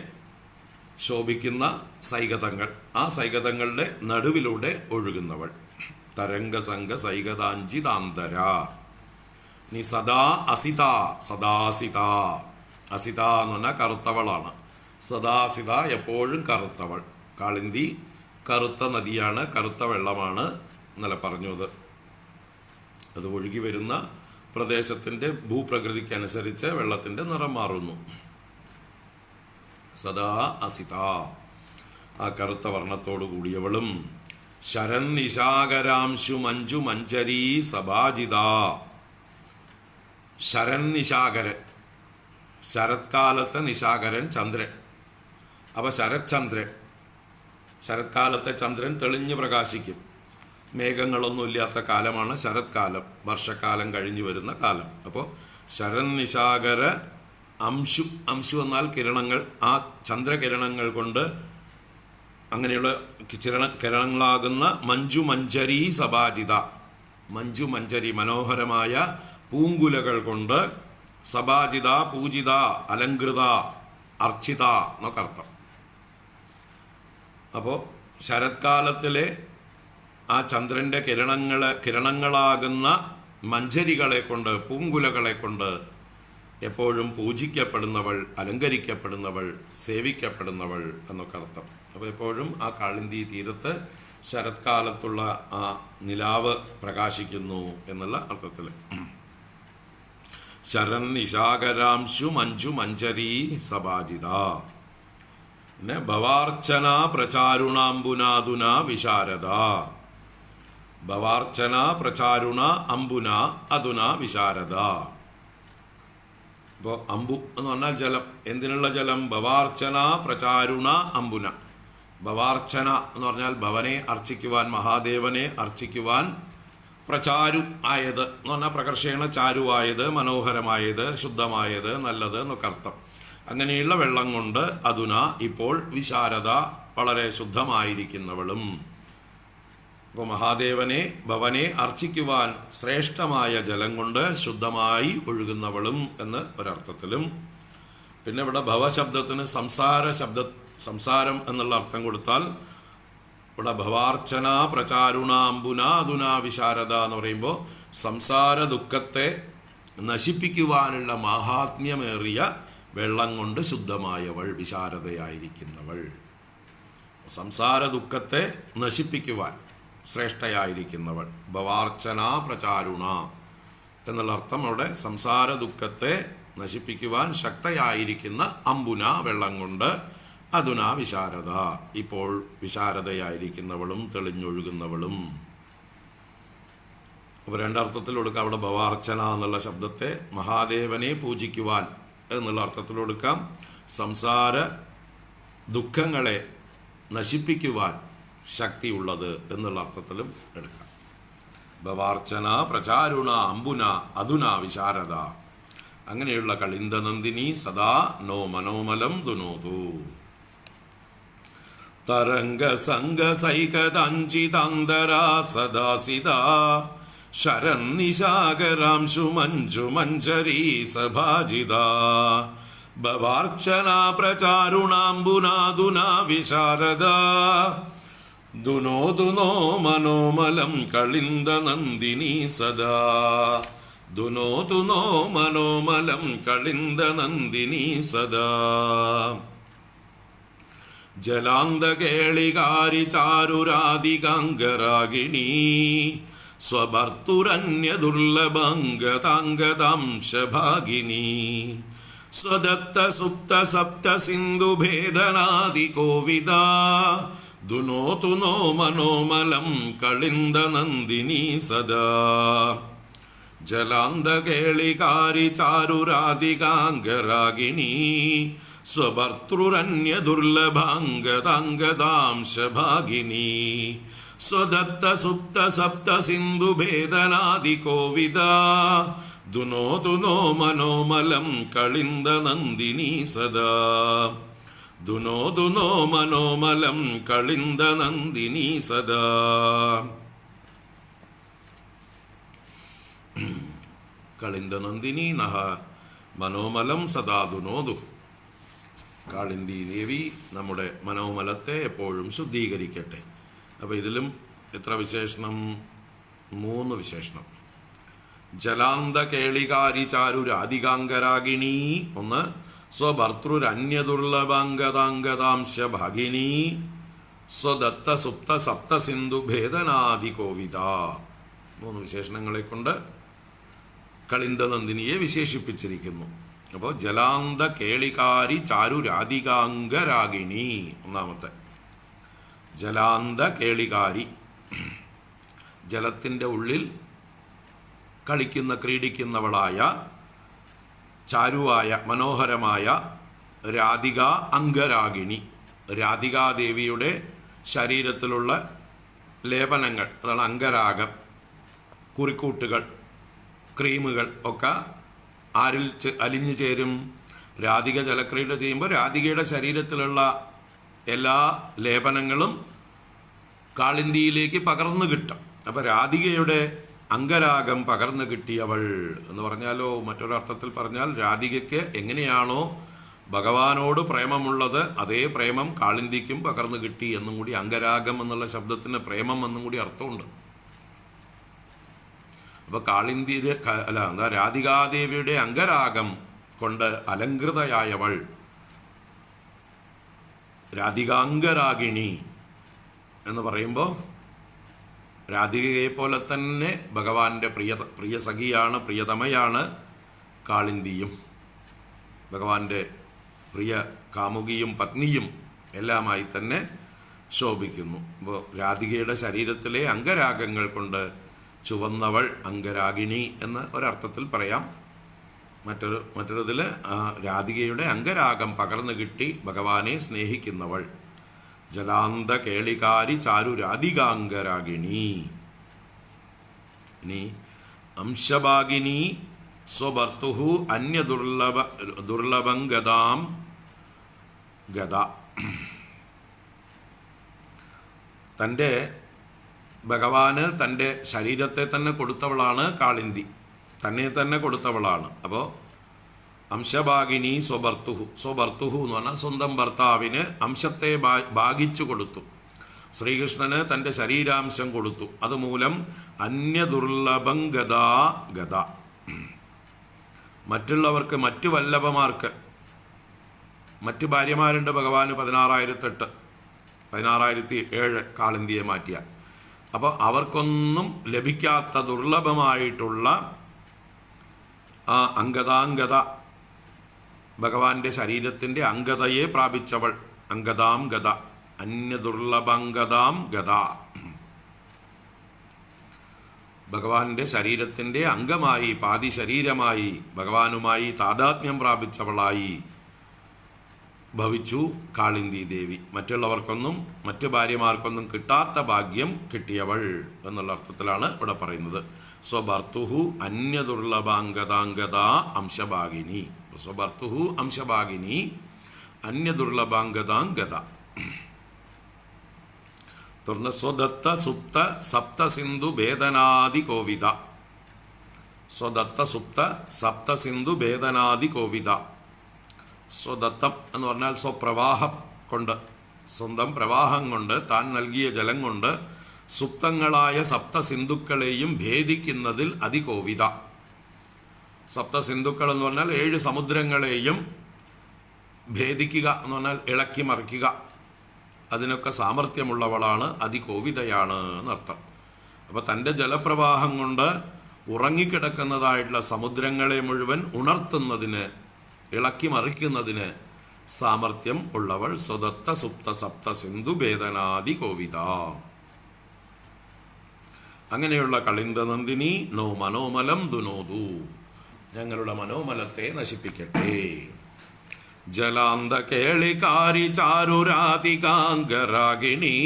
ശോഭിക്കുന്ന സൈകതങ്ങൾ, ആ സൈകതങ്ങളുടെ നടുവിലൂടെ ഒഴുകുന്നവൾ. തരംഗസംഗ സൈകതാഞ്ചിതാന്തര. നീ സദാ അസിത, സദാസിത. അസിത എന്ന് പറഞ്ഞാൽ കറുത്തവളാണ്. സദാസിത എപ്പോഴും കറുത്തവൾ. കാളിന്തി കറുത്ത നദിയാണ്, കറുത്ത വെള്ളമാണ് എന്നല്ല പറഞ്ഞത്. അത് ഒഴുകി വരുന്ന പ്രദേശത്തിൻ്റെ ഭൂപ്രകൃതിക്കനുസരിച്ച് വെള്ളത്തിൻ്റെ നിറം മാറുന്നു. സദാ അസിത, ആ കറുത്ത വർണ്ണത്തോടു കൂടിയവളും. ശരൻ നിശാകരാംശു മഞ്ജു മഞ്ചരീ സഭാജിത. ശരൻ നിശാകരൻ, ശരത്കാലത്തെ നിശാകരൻ ചന്ദ്രൻ. അപ്പൊ ശരത്ചന്ദ്രൻ, ശരത്കാലത്തെ ചന്ദ്രൻ തെളിഞ്ഞു പ്രകാശിക്കും. മേഘങ്ങളൊന്നുമില്ലാത്ത കാലമാണ് ശരത്കാലം, വർഷക്കാലം കഴിഞ്ഞു വരുന്ന കാലം. അപ്പോൾ ശരൻ നിശാകര അംശു എന്നാൽ കിരണങ്ങൾ. ആ ചന്ദ്രകിരണങ്ങൾ കൊണ്ട് അങ്ങനെയുള്ള കിരണങ്ങളാകുന്ന മഞ്ജു മഞ്ചരി സഭാജിത. മഞ്ജു മഞ്ചരി മനോഹരമായ പൂങ്കുലകൾ കൊണ്ട്, സഭാജിത പൂജിത, അലങ്കൃത, അർച്ചിത എന്നൊക്കെ അർത്ഥം. അപ്പോൾ ശരത്കാലത്തിലെ ആ ചന്ദ്രന്റെ കിരണങ്ങളാകുന്ന മഞ്ചരികളെ കൊണ്ട്, പൂങ്കുലകളെ കൊണ്ട് എപ്പോഴും പൂജിക്കപ്പെടുന്നവൾ, അലങ്കരിക്കപ്പെടുന്നവൾ, സേവിക്കപ്പെടുന്നവൾ എന്നൊക്കെ അർത്ഥം. അപ്പോൾ എപ്പോഴും ആ കാളിന്തി തീരത്ത് ശരത്കാലത്തുള്ള ആ നിലാവ് പ്രകാശിക്കുന്നു എന്നുള്ള അർത്ഥത്തിൽ. ശരൻ നിശാകരാംശു മഞ്ജു മഞ്ചരീ സഭാജിത. പിന്നെ ഭവാർച്ചന പ്രചാരുണാംബുനാതുന വിശാരദ. ഭവാർച്ചന പ്രചാരുണ അംബുന അധുന വിശാരദ. ഇപ്പോൾ അമ്പു എന്ന് പറഞ്ഞാൽ ജലം. എന്തിനുള്ള ജലം? ഭവാർച്ചന പ്രചാരുണ അംബുന. ഭവാർച്ചന എന്ന് പറഞ്ഞാൽ ഭവനെ അർച്ചിക്കുവാൻ, മഹാദേവനെ അർച്ചിക്കുവാൻ. പ്രചാരു ആയത് എന്ന് പറഞ്ഞാൽ പ്രകർഷേണ ചാരുവായത്, മനോഹരമായത്, ശുദ്ധമായത്, നല്ലത് എന്നൊക്കെ അർത്ഥം. അങ്ങനെയുള്ള വെള്ളം കൊണ്ട് അധുന ഇപ്പോൾ വിശാരദ വളരെ ശുദ്ധമായിരിക്കുന്നവളും. അപ്പോൾ മഹാദേവനെ ഭവനെ അർച്ചിക്കുവാൻ ശ്രേഷ്ഠമായ ജലം കൊണ്ട് ശുദ്ധമായി ഒഴുകുന്നവളും എന്ന് ഒരർത്ഥത്തിലും. പിന്നെ ഇവിടെ ഭവശബ്ദത്തിന് സംസാരം എന്നുള്ള അർത്ഥം കൊടുത്താൽ ഇവിടെ ഭവാർച്ചന പ്രചാരുണ അംബുന അധുന വിശാരദ എന്ന് പറയുമ്പോൾ സംസാര ദുഃഖത്തെ നശിപ്പിക്കുവാനുള്ള മാഹാത്മ്യമേറിയ വെള്ളം കൊണ്ട് ശുദ്ധമായവൾ, വിശാരദയായിരിക്കുന്നവൾ. സംസാര ദുഃഖത്തെ നശിപ്പിക്കുവാൻ ശ്രേഷ്ഠയായിരിക്കുന്നവൾ. ഭവാർച്ചന പ്രചാരുണ എന്നുള്ള അർത്ഥം അവിടെ സംസാര ദുഃഖത്തെ നശിപ്പിക്കുവാൻ ശക്തയായിരിക്കുന്ന അംബുന വെള്ളം കൊണ്ട്, അധുന വിശാരദ ഇപ്പോൾ വിശാരദയായിരിക്കുന്നവളും തെളിഞ്ഞൊഴുകുന്നവളും. അപ്പോൾ രണ്ടർത്ഥത്തിൽ കൊടുക്കാം. അവിടെ ഭവാർച്ചന എന്നുള്ള ശബ്ദത്തെ മഹാദേവനെ പൂജിക്കുവാൻ എന്നുള്ള അർത്ഥത്തിൽ കൊടുക്കാം. സംസാര ദുഃഖങ്ങളെ നശിപ്പിക്കുവാൻ ശക്തിയുള്ളത് എന്നുള്ള അർത്ഥത്തിലും എടുക്കാം. ഭവാർച്ചന പ്രചാരുണ അംബുന അധുന വിശാരദ. അങ്ങനെയുള്ള കളിന്ദനന്ദിനി സദാ നോ മനോമലം ദുനോതു. തരംഗ സംഗ സൈകതാഞ്ചിതാന്തരാ സദാസിതാ. ശരൻ നിശാകരാംശു മഞ്ജു മഞ്ചരീ സഭാജിത. ഭവാർച്ചന പ്രചാരുണാംബുനാധുന വിശാരദ. ദുനോ ദുനോ മനോമലം കളിന്ദ നന്ദിനി സദാ. ദുനോ ദുനോ മനോമലം കളിന്ദ നന്ദിനി സദാ. ജലാന്തകേളികാരി ചാരുരാധികാംഗരാഗിണി. സ്വഭർത്തുരന്യ ദുർലഭംഗതാംഗതാംശഭാഗിനി. സ്വദത്ത സുപ്ത സപ്ത സിന്ധു ഭേദനാദി കോവിദ ദുനോതു നോ മനോമലം കളിന്ദ നന്ദിനി സദാ ജലാന്ത കേളികാരി ചാരുരാധികാംഗരാഗിണി സ്വഭർതൃരന്യ ദുർലഭാംഗതാംഗതാംശഭാഗിനി സ്വദത്ത സുപ്ത സപ്ത സിന്ധു ഭേദനാദി കോവിദ ദുനോതു നോ മനോമലം കളിന്ദ നന്ദിനി സദാ ദുനോതു നോ മനോമലം കളിന്ദ നന്ദിനി സദാ. കളിന്ദ നന്ദിനി നഹ മനോമലം സദാ ദുനോതു. കാളിന്ദി ദേവി നമ്മുടെ മനോമലത്തെ എപ്പോഴും ശുദ്ധീകരിക്കട്ടെ. അപ്പോൾ ഇതിലും എത്ര വിശേഷണം? 3 വിശേഷണം. ജലാന്ത കേളികാരി ചാരു രാധികാംഗരാഗിണി, ഒന്ന് സ്വഭർതൃരന്യദുർലഭാംഗതാംഗതാംശ ഭാഗിനി, സ്വദത്ത സുപ്ത സപ്ത സിന്ധു ഭേദനാദി കോവിദ. 3 വിശേഷണങ്ങളെ കൊണ്ട് കളിന്ദ നന്ദിനിയെ വിശേഷിപ്പിച്ചിരിക്കുന്നു. അപ്പോൾ ജലാന്ത കേളികാരി ചാരു രാധികാംഗരാഗിണി ഒന്നാമത്തെ. ജലാന്ത കേളികാരി, ജലത്തിൻ്റെ ഉള്ളിൽ കളിക്കുന്ന ക്രീഡിക്കുന്നവളായ ചാരുവായ മനോഹരമായ രാധിക അംഗരാഗിണി, രാധികാദേവിയുടെ ശരീരത്തിലുള്ള ലേപനങ്ങൾ, അതാണ് അംഗരാഗം, കുറിക്കൂട്ടുകൾ, ക്രീമുകൾ ഒക്കെ ആരിൽ അലിഞ്ഞു ചേരും? രാധിക ജലക്രീഡ ചെയ്യുമ്പോൾ രാധികയുടെ ശരീരത്തിലുള്ള എല്ലാ ലേപനങ്ങളും കാളിന്തിയിലേക്ക് പകർന്നു കിട്ടും. അപ്പം രാധികയുടെ അംഗരാഗം പകർന്നു കിട്ടിയവൾ എന്ന് പറഞ്ഞാലോ, മറ്റൊരർത്ഥത്തിൽ പറഞ്ഞാൽ രാധികയ്ക്ക് എങ്ങനെയാണോ ഭഗവാനോട് പ്രേമമുള്ളത് അതേ പ്രേമം കാളിന്തിക്കും പകർന്നു കിട്ടി എന്നും കൂടി. അംഗരാഗം എന്നുള്ള ശബ്ദത്തിന് പ്രേമം എന്നും കൂടി അർത്ഥമുണ്ട്. അപ്പൊ എന്താ രാധികാദേവിയുടെ അംഗരാഗം കൊണ്ട് അലങ്കൃതയായവൾ രാധികാംഗരാഗിണി എന്ന് പറയുമ്പോൾ രാധികയെ പോലെ തന്നെ ഭഗവാന്റെ പ്രിയ സഖിയാണ്, പ്രിയതമയാണ് കാളിന്തിയും. ഭഗവാന്റെ പ്രിയ കാമുകിയും പത്നിയും എല്ലാമായി തന്നെ ശോഭിക്കുന്നു. അപ്പോൾ രാധികയുടെ ശരീരത്തിലെ അംഗരാഗങ്ങൾ കൊണ്ട് ചുവന്നവൾ അംഗരാഗിണി എന്ന ഒരർത്ഥത്തിൽ പറയാം. മറ്റൊരിതിൽ രാധികയുടെ അംഗരാഗം പകർന്നു കിട്ടി ഭഗവാനെ സ്നേഹിക്കുന്നവൾ. ജലാന്ത കേളികാരി ചാരു രാധികാംഗരാഗിണി. ഇനി അംശഭാഗിനി സ്വഭർത്തുഹു അന്യ ദുർലഭം ഗതാം ഗത. തൻ്റെ ഭഗവാന് തൻ്റെ ശരീരത്തെ തന്നെ കൊടുത്തവളാണ് കാളിന്തി, തന്നെ തന്നെ കൊടുത്തവളാണ്. അപ്പോൾ അംശഭാഗിനി സ്വഭർത്തുഹു എന്ന് പറഞ്ഞാൽ സ്വന്തം ഭർത്താവിന് അംശത്തെ ഭാഗിച്ചു കൊടുത്തു. ശ്രീകൃഷ്ണന് തൻ്റെ ശരീരാംശം കൊടുത്തു. അതുമൂലം അന്യദുർലഭം ഗതാ ഗത. മറ്റുള്ളവർക്ക്, മറ്റു വല്ലഭമാർക്ക്, മറ്റു ഭാര്യമാരുണ്ട് ഭഗവാന് 16,007 കാളിന്തിയെ മാറ്റിയാൽ. അപ്പോൾ അവർക്കൊന്നും ലഭിക്കാത്ത ദുർലഭമായിട്ടുള്ള ആ അംഗതാംഗത, ഭഗവാന്റെ ശരീരത്തിൻ്റെ അംഗതയെ പ്രാപിച്ചവൾ അംഗതാം ഗത, അന്യദുർലഭംഗതാം ഗത. ഭഗവാന്റെ ശരീരത്തിൻ്റെ അംഗമായി, പാതി ശരീരമായി, ഭഗവാനുമായി താദാത്മ്യം പ്രാപിച്ചവളായി ഭവിച്ചു കാളിന്തി ദേവി. മറ്റുള്ളവർക്കൊന്നും, മറ്റു ഭാര്യമാർക്കൊന്നും കിട്ടാത്ത ഭാഗ്യം കിട്ടിയവൾ എന്നുള്ള അർത്ഥത്തിലാണ് ഇവിടെ പറയുന്നത്. സ്വഭർത്തുഹു അന്യദുർലഭാംഗതാംഗത അംശഭാഗിനി. സ്വഭർത്തുഹു അംശഭാഗിനി അന്യദുർലഭാംഗതാംഗത. തുടർന്ന് സ്വദത്ത സുപ്ത സപ്ത സിന്ധു ഭേദനാദി കോവിദ. സ്വദത്ത സുപ്ത സപ്ത സിന്ധു ഭേദനാദി കോവിദ. സ്വദത്തം എന്ന് പറഞ്ഞാൽ സ്വപ്രവാഹം കൊണ്ട്, സ്വന്തം പ്രവാഹം കൊണ്ട്, താൻ നൽകിയ ജലം കൊണ്ട് സുപ്തങ്ങളായ സപ്തസിന്ധുക്കളെയും ഭേദിക്കുന്നതിൽ അതികോവിത. സപ്തസിന്ധുക്കൾ എന്ന് പറഞ്ഞാൽ 7 സമുദ്രങ്ങളെയും ഭേദിക്കുക എന്ന് പറഞ്ഞാൽ ഇളക്കി മറിക്കുക. അതിനൊക്കെ സാമർഥ്യമുള്ളവളാണ്, അതികോവിതയാണ് എന്നർത്ഥം. അപ്പോൾ തൻ്റെ ജലപ്രവാഹം കൊണ്ട് ഉറങ്ങിക്കിടക്കുന്നതായിട്ടുള്ള സമുദ്രങ്ങളെ മുഴുവൻ ഉണർത്തുന്നതിന് ഇളക്കി മറിക്കുന്നതിന് സാമർഥ്യം ഉള്ളവൾ സ്വദത്ത സുപ്ത സപ്ത സിന്ധു ഭേദനാദി കോവിത. അങ്ങനെയുള്ള കളിന്ദനന്ദിനി നോ മനോമലം ദുനോദു, ഞങ്ങളുടെ മനോമലത്തെ നശിപ്പിക്കട്ടെ. ജലാന്ത കേളികാരി ചാരുരാതികാംഗരാഗിണി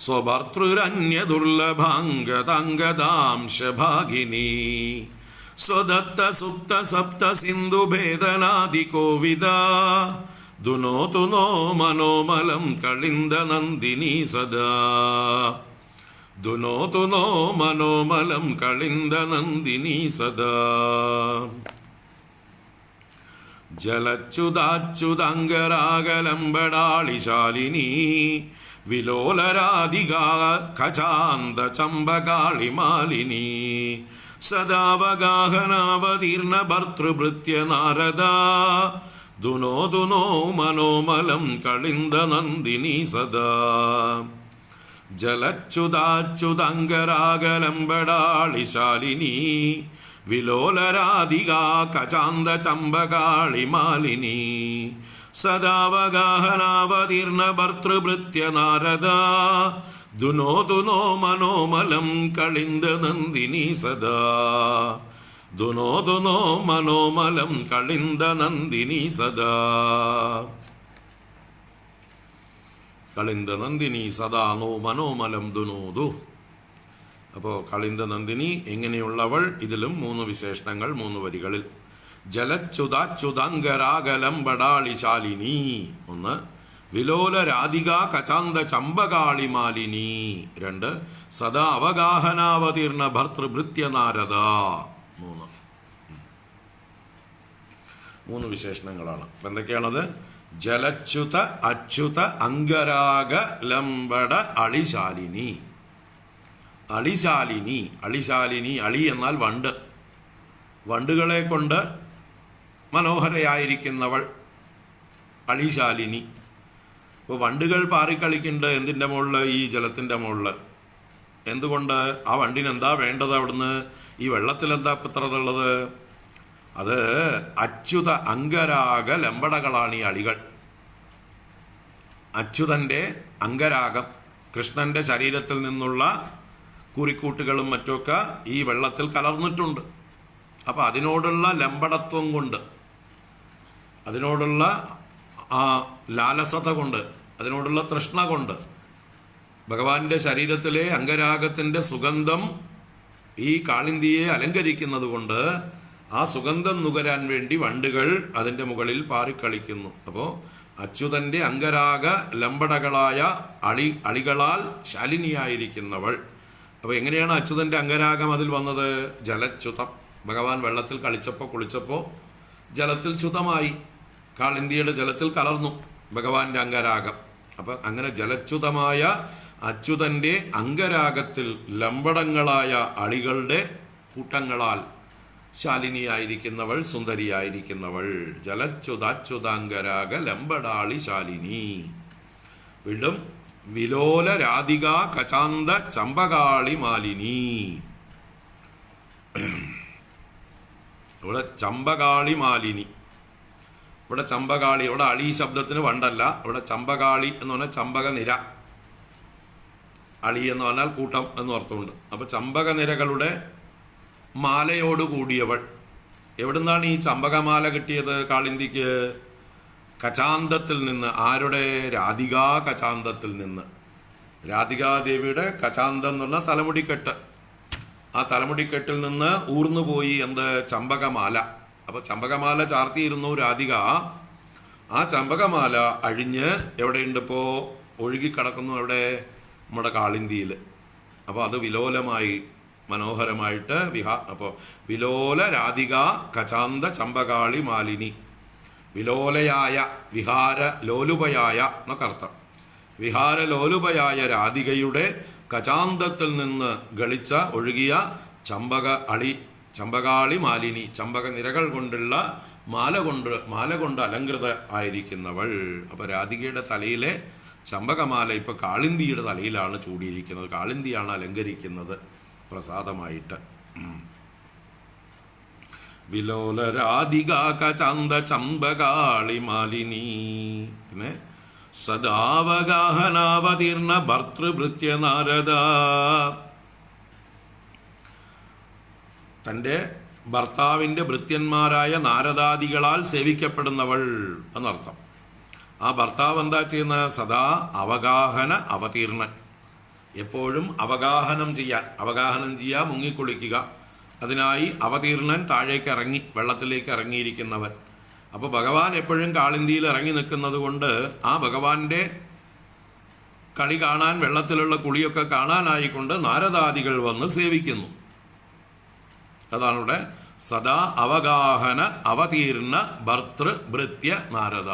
സ്വഭർതൃരന്യ ദുർലഭാംഗതാംശഭാഗിനി സ്വദത്ത സുപ്ത സപ്ത സിന്ധു ഭേദനാദി കോവിത ദുനോതു നോ മനോമലം കളിന്ദനന്ദിനി സദാ. ദുനോതു നോ മനോമലം കളിന്ദനന്ദിനി സദാ. ജലച്യുതാച്യുതാംഗരാഗലംബടാളിശാലിനി വിലോലരാധികാ ഖചാന്ത ചമ്പകാളിമാലിനി സദാവഗാഹനാവതീർണ ഭർതൃഭൃത്യ നാരദ ദുനോതു നോ മനോമലം കളിന്ദനന്ദിനി സദാ. ജലച്യുതാച്യുതാംഗരാഗലംബടാളിശാലിനി വിലോലരാധികാ കചാന്ത ചമ്പകാളിമാലിനി സദാവഗാഹനാവതീർണ ഭർതൃഭൃത്യ നാരദ ദുനോതു നോ മനോമലം കളിന്ദനന്ദിനി സദാ. ദുനോതു നോ മനോമലം കളിന്ദനന്ദിനി സദാ. കളിന്ദനന്ദിനി സദാ നോ മനോമലം ദുനോതു. അപ്പോൾ കളിന്ദനന്ദിനി എങ്ങനെയുള്ളവൾ? ഇതിലും 3 വിശേഷണങ്ങൾ 3 വരികളിൽ. ജലച്യുതാച്യുതാംഗരാഗലംബടാളിശാലിനി 1, വിലോല രാധിക കചാന്ത ചമ്പകാളിമാലിനി 2, സദാ അവഗാഹനാവതീർണ ഭർതൃഭൃത്യ നാരദ 3 വിശേഷണങ്ങളാണ്. അപ്പം എന്തൊക്കെയാണത്? ജലച്യുത അച്യുത അംഗരാഗ ലംബട അളിശാലിനി. അളിശാലിനി, അളിശാലിനി, അളി എന്നാൽ വണ്ട്. വണ്ടുകളെ കൊണ്ട് മനോഹരയായിരിക്കുന്നവൾ അളിശാലിനി. ഇപ്പോൾ വണ്ടുകൾ പാറിക്കളിക്കുന്നുണ്ട് എന്തിൻ്റെ മുകളിൽ? ഈ ജലത്തിൻ്റെ മുകളിൽ. എന്തുകൊണ്ട്? ആ വണ്ടിനെന്താ വേണ്ടത് അവിടുന്ന്? ഈ വെള്ളത്തിലെന്താ പത്രതുള്ളത്? അത് അച്യുത അംഗരാഗ ലംബടകളാണ് ഈ അളികൾ. അച്യുതൻ്റെ അംഗരാഗം, കൃഷ്ണന്റെ ശരീരത്തിൽ നിന്നുള്ള കുറിക്കൂട്ടുകളും മറ്റുമൊക്കെ ഈ വെള്ളത്തിൽ കലർന്നിട്ടുണ്ട്. അപ്പം അതിനോടുള്ള ലംബടത്വം കൊണ്ട്, അതിനോടുള്ള ആ ലാലസത കൊണ്ട്, അതിനോടുള്ള തൃഷ്ണ കൊണ്ട് ഭഗവാന്റെ ശരീരത്തിലെ അംഗരാഗത്തിൻ്റെ സുഗന്ധം ഈ കാളിന്തിയെ അലങ്കരിക്കുന്നത് കൊണ്ട് ആ സുഗന്ധം നുകരാൻ വേണ്ടി വണ്ടുകൾ അതിൻ്റെ മുകളിൽ പാറിക്കളിക്കുന്നു. അപ്പോൾ അച്യുതൻ്റെ അംഗരാഗ ലംബടകളായ അളികളാൽ ശാലിനിയായിരിക്കുന്നവൾ. അപ്പോൾ എങ്ങനെയാണ് അച്യുതൻ്റെ അംഗരാഗം അതിൽ വന്നത്? ജലച്യുതം. ഭഗവാൻ വെള്ളത്തിൽ കളിച്ചപ്പോൾ കുളിച്ചപ്പോൾ ജലത്തിൽ ച്യുതമായി, കാളിന്തിയുടെ ജലത്തിൽ കലർന്നു ഭഗവാന്റെ അംഗരാഗം. അപ്പം അങ്ങനെ ജലച്യുതമായ അച്യുതൻ്റെ അംഗരാഗത്തിൽ ലംബടങ്ങളായ അളികളുടെ കൂട്ടങ്ങളാൽ ശാലിനിയായിരിക്കുന്നവൾ, സുന്ദരിയായിരിക്കുന്നവൾ. ജലച്യുതാച്യുതാംഗരാഗ ലംബടാളി ശാലിനി. വീണ്ടും വിലോല രാധിക കചാന്ത ചമ്പകാളി മാലിനി. ഇവിടെ ചമ്പകാളി മാലിനി, ഇവിടെ ചമ്പകാളി, ഇവിടെ അളി ശബ്ദത്തിന് വണ്ടല്ല, ഇവിടെ ചമ്പകാളി എന്ന് പറഞ്ഞാൽ ചമ്പക നിര. അളി എന്ന് പറഞ്ഞാൽ കൂട്ടം എന്ന് അർത്ഥമുണ്ട്. അപ്പൊ ചമ്പക നിരകളുടെ മാലയോട് കൂടിയവൾ. എവിടുന്നാണ് ഈ ചമ്പകമാല കിട്ടിയത് കാളിന്തിക്ക്? കചാന്തത്തിൽ നിന്ന്. ആരുടെ? രാധികാ കചാന്തത്തിൽ നിന്ന്. രാധികാദേവിയുടെ കചാന്തം എന്ന് പറഞ്ഞാൽ തലമുടിക്കെട്ട്. ആ തലമുടിക്കെട്ടിൽ നിന്ന് ഊർന്നുപോയി എന്ത്? ചമ്പകമാല. അപ്പോൾ ചമ്പകമാല ചാർത്തിയിരുന്നു രാധിക. ആ ചമ്പകമാല അഴിഞ്ഞ് എവിടെയുണ്ട് ഇപ്പോൾ? ഒഴുകിക്കിടക്കുന്നു. എവിടെ? നമ്മുടെ കാളിന്തിയിൽ. അപ്പോൾ അത് വിലോലമായി മനോഹരമായിട്ട് അപ്പോൾ വിലോല രാധിക കചാന്ത ചമ്പകാളി മാലിനി. വിലോലയായ, വിഹാര ലോലുപയായ എന്നൊക്കെ അർത്ഥം. വിഹാര ലോലുപയായ രാധികയുടെ കചാന്തത്തിൽ നിന്ന് ഗളിച്ച ഒഴുകിയ ചമ്പകാളി മാലിനി, ചമ്പക നിരകൾ കൊണ്ടുള്ള മാല കൊണ്ട് അലങ്കൃത ആയിരിക്കുന്നവൾ. അപ്പൊ രാധികയുടെ തലയിലെ ചമ്പകമാല ഇപ്പൊ കാളിന്തിയുടെ തലയിലാണ് ചൂടിയിരിക്കുന്നത്. കാളിന്തിയാണ് അലങ്കരിക്കുന്നത് പ്രസാദമായിട്ട്. വിലോലരാധികാക ചാന്ത ചമ്പകാളി മാലിനി. പിന്നെ സദാവഗാഹനാവതീർണ ഭർതൃഭൃത്യ നാരദ. തൻ്റെ ഭർത്താവിൻ്റെ ഭൃത്യന്മാരായ നാരദാദികളാൽ സേവിക്കപ്പെടുന്നവൾ എന്നർത്ഥം. ആ ഭർത്താവ് എന്താ ചെയ്യുന്ന? സദാ അവഗാഹന അവതീർണൻ, എപ്പോഴും അവഗാഹനം ചെയ്യുക, മുങ്ങിക്കുളിക്കുക. അതിനായി അവതീർണൻ, താഴേക്ക് ഇറങ്ങി, വെള്ളത്തിലേക്ക് ഇറങ്ങിയിരിക്കുന്നവൻ. അപ്പോൾ ഭഗവാൻ എപ്പോഴും കാളിന്തിയിൽ ഇറങ്ങി നിൽക്കുന്നത് കൊണ്ട് ആ ഭഗവാന്റെ കളി കാണാൻ, വെള്ളത്തിലുള്ള കുളിയൊക്കെ കാണാനായിക്കൊണ്ട് നാരദാദികൾ വന്ന് സേവിക്കുന്നു. അതാണ് ഇവിടെ സദാ അവഗാഹന അവതീർണ ഭർതൃഭൃത്യ നാരദ.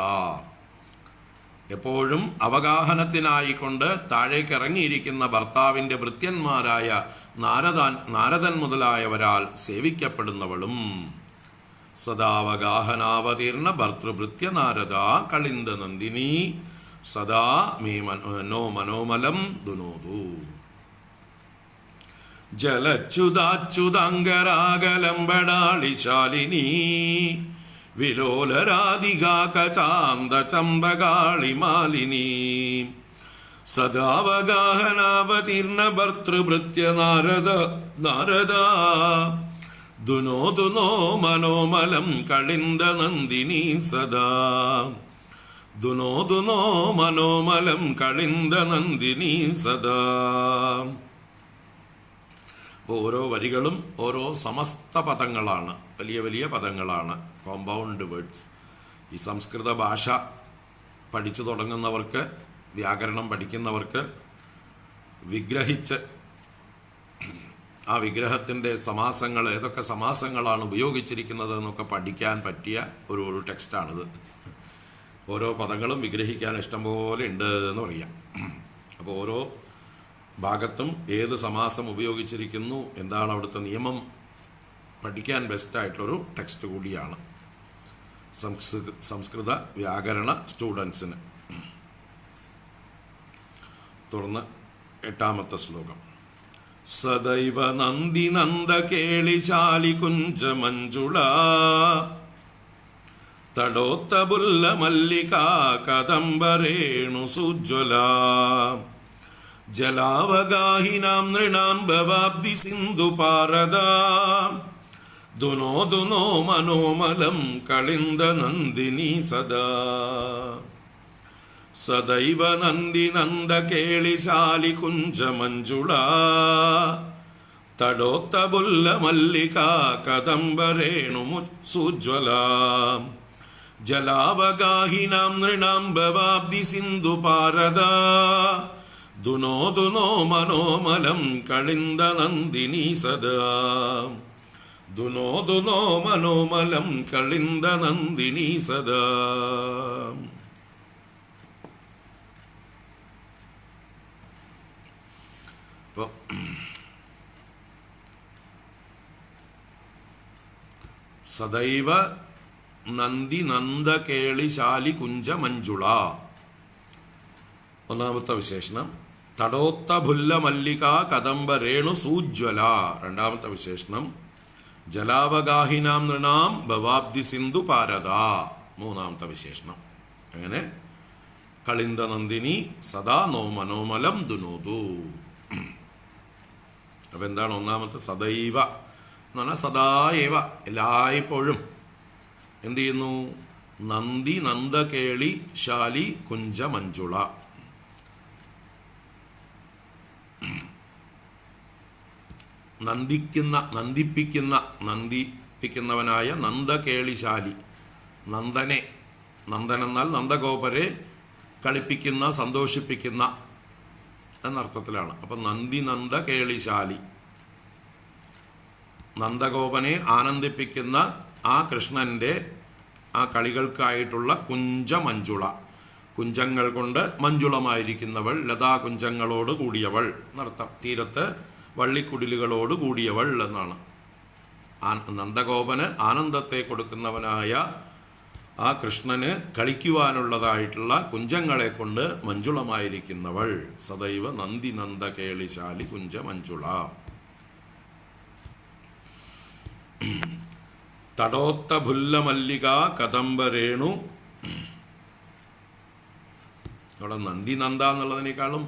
എപ്പോഴും അവഗാഹനത്തിനായിക്കൊണ്ട് താഴേക്ക് ഇറങ്ങിയിരിക്കുന്ന ഭർത്താവിൻ്റെ ഭൃത്യന്മാരായ നാരദൻ മുതലായവരാൽ സേവിക്കപ്പെടുന്നവളും. സദാവഗാഹനാവതീർണ ഭർതൃഭൃത്യ നാരദ കളിന്ദ നന്ദിനി സദാ മേ മനോമലം ദുനോതു. ജലച്യുതാച്യുതാംഗരാഗലംബടാളിശാലിനി വിലോലരാധികാക ചാന്ത ചമ്പകാളി മാലിനി. സദാവഗാഹനാവതീർണ ഭർതൃഭൃത്യ നാരദ ദുനോ മനോമലം കളിന്ദ നന്ദിനി സദാ. ദുനോ മനോമലം കളിന്ദ നന്ദിനി സദാ. അപ്പോൾ ഓരോ വരികളും ഓരോ സമസ്ത പദങ്ങളാണ്, വലിയ വലിയ പദങ്ങളാണ്, കോമ്പൗണ്ട് വേർഡ്സ്. ഈ സംസ്കൃത ഭാഷ പഠിച്ചു തുടങ്ങുന്നവർക്ക്, വ്യാകരണം പഠിക്കുന്നവർക്ക് വിഗ്രഹിച്ച് ആ വിഗ്രഹത്തിൻ്റെ സമാസങ്ങൾ, ഏതൊക്കെ സമാസങ്ങളാണ് ഉപയോഗിച്ചിരിക്കുന്നത് എന്നൊക്കെ പഠിക്കാൻ പറ്റിയ ഒരു ടെക്സ്റ്റാണിത്. ഓരോ പദങ്ങളും വിഗ്രഹിക്കാൻ ഇഷ്ടംപോലെ ഉണ്ട് എന്ന് പറയാം. അപ്പോൾ ഓരോ ഭാഗത്തും ഏത് സമാസം ഉപയോഗിച്ചിരിക്കുന്നു, എന്താണ് അവിടുത്തെ നിയമം പഠിക്കാൻ ബെസ്റ്റായിട്ടുള്ളൊരു ടെക്സ്റ്റ് കൂടിയാണ് സംസ്കൃത വ്യാകരണ സ്റ്റുഡൻസിന്. തുടർന്ന് 8ാമത്തെ ശ്ലോകം. സദൈവ നന്ദി നന്ദ കേളിശാലി കുഞ്ച മഞ്ജുള തടോത്തബുല്ല മല്ലികാ കദംബരേണു സുജ്വല ജലാവഗാഹിനാം നൃണാം ഭവാബ്ദി സിന്ധു പാരദാ ദുനോ മനോമലം കളിന്ദ നന്ദിനി സദാ. സദൈവ നന്ദി നന്ദ കേളിശാലി കുഞ്ച മഞ്ജുള തടോത്തബുല്ല മല്ലികാ കദംബരേണു സുജ്വല ജലാവഗാഹിനാം നൃണാം ഭവാബ്ദി സിന്ധു പാരദാ ദുനോ മനോമലം കളിന്ദ നന്ദിനി സദാ. ദുനോ മനോമലം കളിന്ദ നന്ദിനി സദാ. ഇപ്പോൾ സദൈവ നന്ദി നന്ദ കേളിശാലി കുഞ്ച മഞ്ജുള ഒന്നാമത്തെ വിശേഷണം. തടോത്തബുല്ല മല്ലിക കദംബരേണു സൂജ്വല രണ്ടാമത്തെ വിശേഷണം. ജലാവഗാഹിനാം നൃണാം ഭവാബ്ദി സിന്ധു പാരദ മൂന്നാമത്തെ വിശേഷണം. അങ്ങനെ കളിന്ദ നന്ദിനി സദാ മനോമലം ദുനോതു. അപ്പൊ എന്താണ് ഒന്നാമത്തെ? സദൈവ എന്ന് പറഞ്ഞാൽ സദായവ, എല്ലായ്പ്പോഴും എന്ത് ചെയ്യുന്നു? നന്ദി നന്ദകേളി ശാലി കുഞ്ച മഞ്ജുള. നന്ദിപ്പിക്കുന്നവനായ നന്ദകേളിശാലി, നന്ദനെന്നാൽ നന്ദഗോപരെ കളിപ്പിക്കുന്ന, സന്തോഷിപ്പിക്കുന്ന എന്നർത്ഥത്തിലാണ്. അപ്പം നന്ദ കേളിശാലി, നന്ദഗോപനെ ആനന്ദിപ്പിക്കുന്ന ആ കൃഷ്ണന്റെ ആ കളികൾക്കായിട്ടുള്ള കുഞ്ച മഞ്ജുള, കുഞ്ചങ്ങൾ കൊണ്ട് മഞ്ജുളമായിരിക്കുന്നവൾ, ലതാകുഞ്ചങ്ങളോട് കൂടിയവൾ എന്നർത്ഥം. തീരത്ത് വള്ളിക്കുടിലുകളോട് കൂടിയവൾ എന്നാണ്. നന്ദഗോപന് ആനന്ദത്തെ കൊടുക്കുന്നവനായ ആ കൃഷ്ണന് കളിക്കുവാനുള്ളതായിട്ടുള്ള കുഞ്ചങ്ങളെ കൊണ്ട് മഞ്ജുളമായിരിക്കുന്നവൾ. സദൈവ നന്ദി നന്ദ കേളിശാലി കുഞ്ച മഞ്ജുള. തടോത്ത ഭുല്ല മല്ലിക കദംബരേണു. അവിടെ നന്ദി നന്ദ എന്നുള്ളതിനേക്കാളും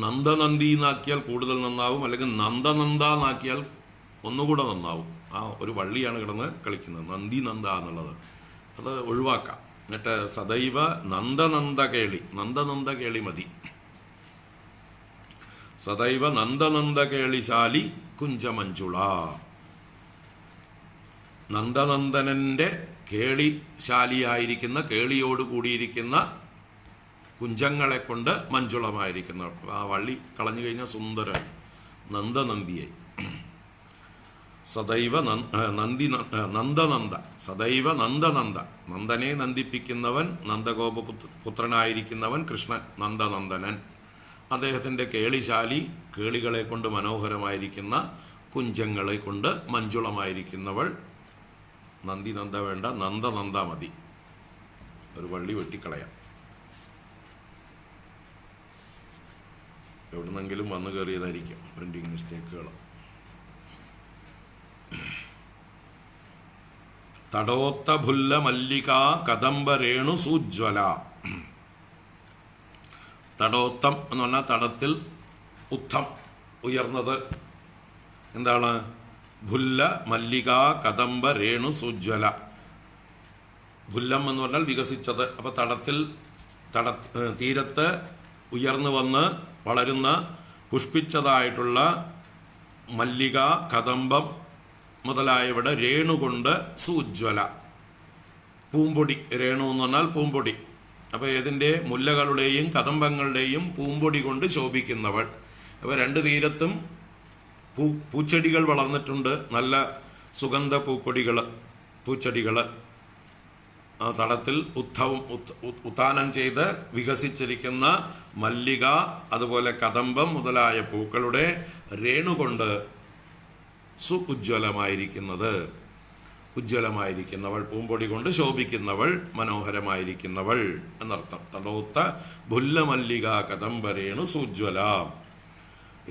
നന്ദനന്ദി എന്നാക്കിയാൽ കൂടുതൽ നന്നാവും, അല്ലെങ്കിൽ നന്ദനന്ദ എന്നാക്കിയാൽ ഒന്നുകൂടെ നന്നാവും. ആ ഒരു വള്ളിയാണ് കിടന്ന് കളിക്കുന്നത്, നന്ദി നന്ദ എന്നുള്ളത്, അത് ഒഴിവാക്കാം. എന്നിട്ട് സദൈവ നന്ദനന്ദ കേളി, നന്ദനന്ദ കേളി മതി. സദൈവ നന്ദനന്ദ കേളിശാലി കുഞ്ചമഞ്ജുള. നന്ദനന്ദനന്റെ കേളിശാലിയായിരിക്കുന്ന, കേളിയോട് കൂടിയിരിക്കുന്ന കുഞ്ചങ്ങളെ കൊണ്ട് മഞ്ജുളമായിരിക്കുന്ന, ആ വള്ളി കളഞ്ഞു കഴിഞ്ഞാൽ സുന്ദരമായി നന്ദനന്ദിയായി. സദൈവ നന്ദനന്ദ, സദൈവ നന്ദനന്ദ, നന്ദനെ നന്ദിപ്പിക്കുന്നവൻ, നന്ദഗോപപുത്രനായിരിക്കുന്നവൻ കൃഷ്ണൻ നന്ദനന്ദനൻ. അദ്ദേഹത്തിൻ്റെ കേളിശാലി, കേളികളെ കൊണ്ട് മനോഹരമായിരിക്കുന്ന, കുഞ്ചങ്ങളെ കൊണ്ട് മഞ്ജുളമായിരിക്കുന്നവൾ. നന്ദിനന്ദ വേണ്ട, നന്ദനന്ദ മതി. ഒരു വള്ളി വെട്ടിക്കളയാം. എവിടുന്നെങ്കിലും വന്നു കയറിയതായിരിക്കും പ്രിന്റിങ് മിസ്റ്റേക്കുകൾ. തടോത്ത ഭുല്ല മല്ലിക കദംബരേണു സൂജ്വല. തടോത്തം എന്ന് പറഞ്ഞാൽ തടത്തിൽ ഉത്തം, ഉയർന്നത്. എന്താണ്? ഭുല്ല മല്ലിക കദംബ രേണു സുജ്വല. ഭുല്ലം എന്ന് പറഞ്ഞാൽ വികസിച്ചത്. അപ്പൊ തീരത്ത് ഉയർന്നു വന്ന് വളരുന്ന പുഷ്പിച്ചതായിട്ടുള്ള മല്ലിക, കദംബം മുതലായവിടെ രേണുകൊണ്ട് സൂജ്വല, പൂമ്പൊടി. രേണു എന്ന് പറഞ്ഞാൽ പൂമ്പൊടി. അപ്പോൾ ഏതിൻ്റെ? മുല്ലകളുടെയും കദംബങ്ങളുടെയും പൂമ്പൊടി കൊണ്ട് ശോഭിക്കുന്നവൾ. അപ്പോൾ രണ്ട് തീരത്തും പൂച്ചെടികൾ വളർന്നിട്ടുണ്ട്, നല്ല സുഗന്ധ പൂച്ചെടികൾ. ആ തടത്തിൽ ഉത്ഥാനം ചെയ്ത് വികസിച്ചിരിക്കുന്ന മല്ലിക, അതുപോലെ കദംബം മുതലായ പൂക്കളുടെ രേണുകൊണ്ട് ഉജ്ജ്വലമായിരിക്കുന്നവൾ, പൂമ്പൊടി കൊണ്ട് ശോഭിക്കുന്നവൾ, മനോഹരമായിരിക്കുന്നവൾ എന്നർത്ഥം. തടോത്ത ഭുല്ലമല്ലിക കദംബരേണു സുജ്വല.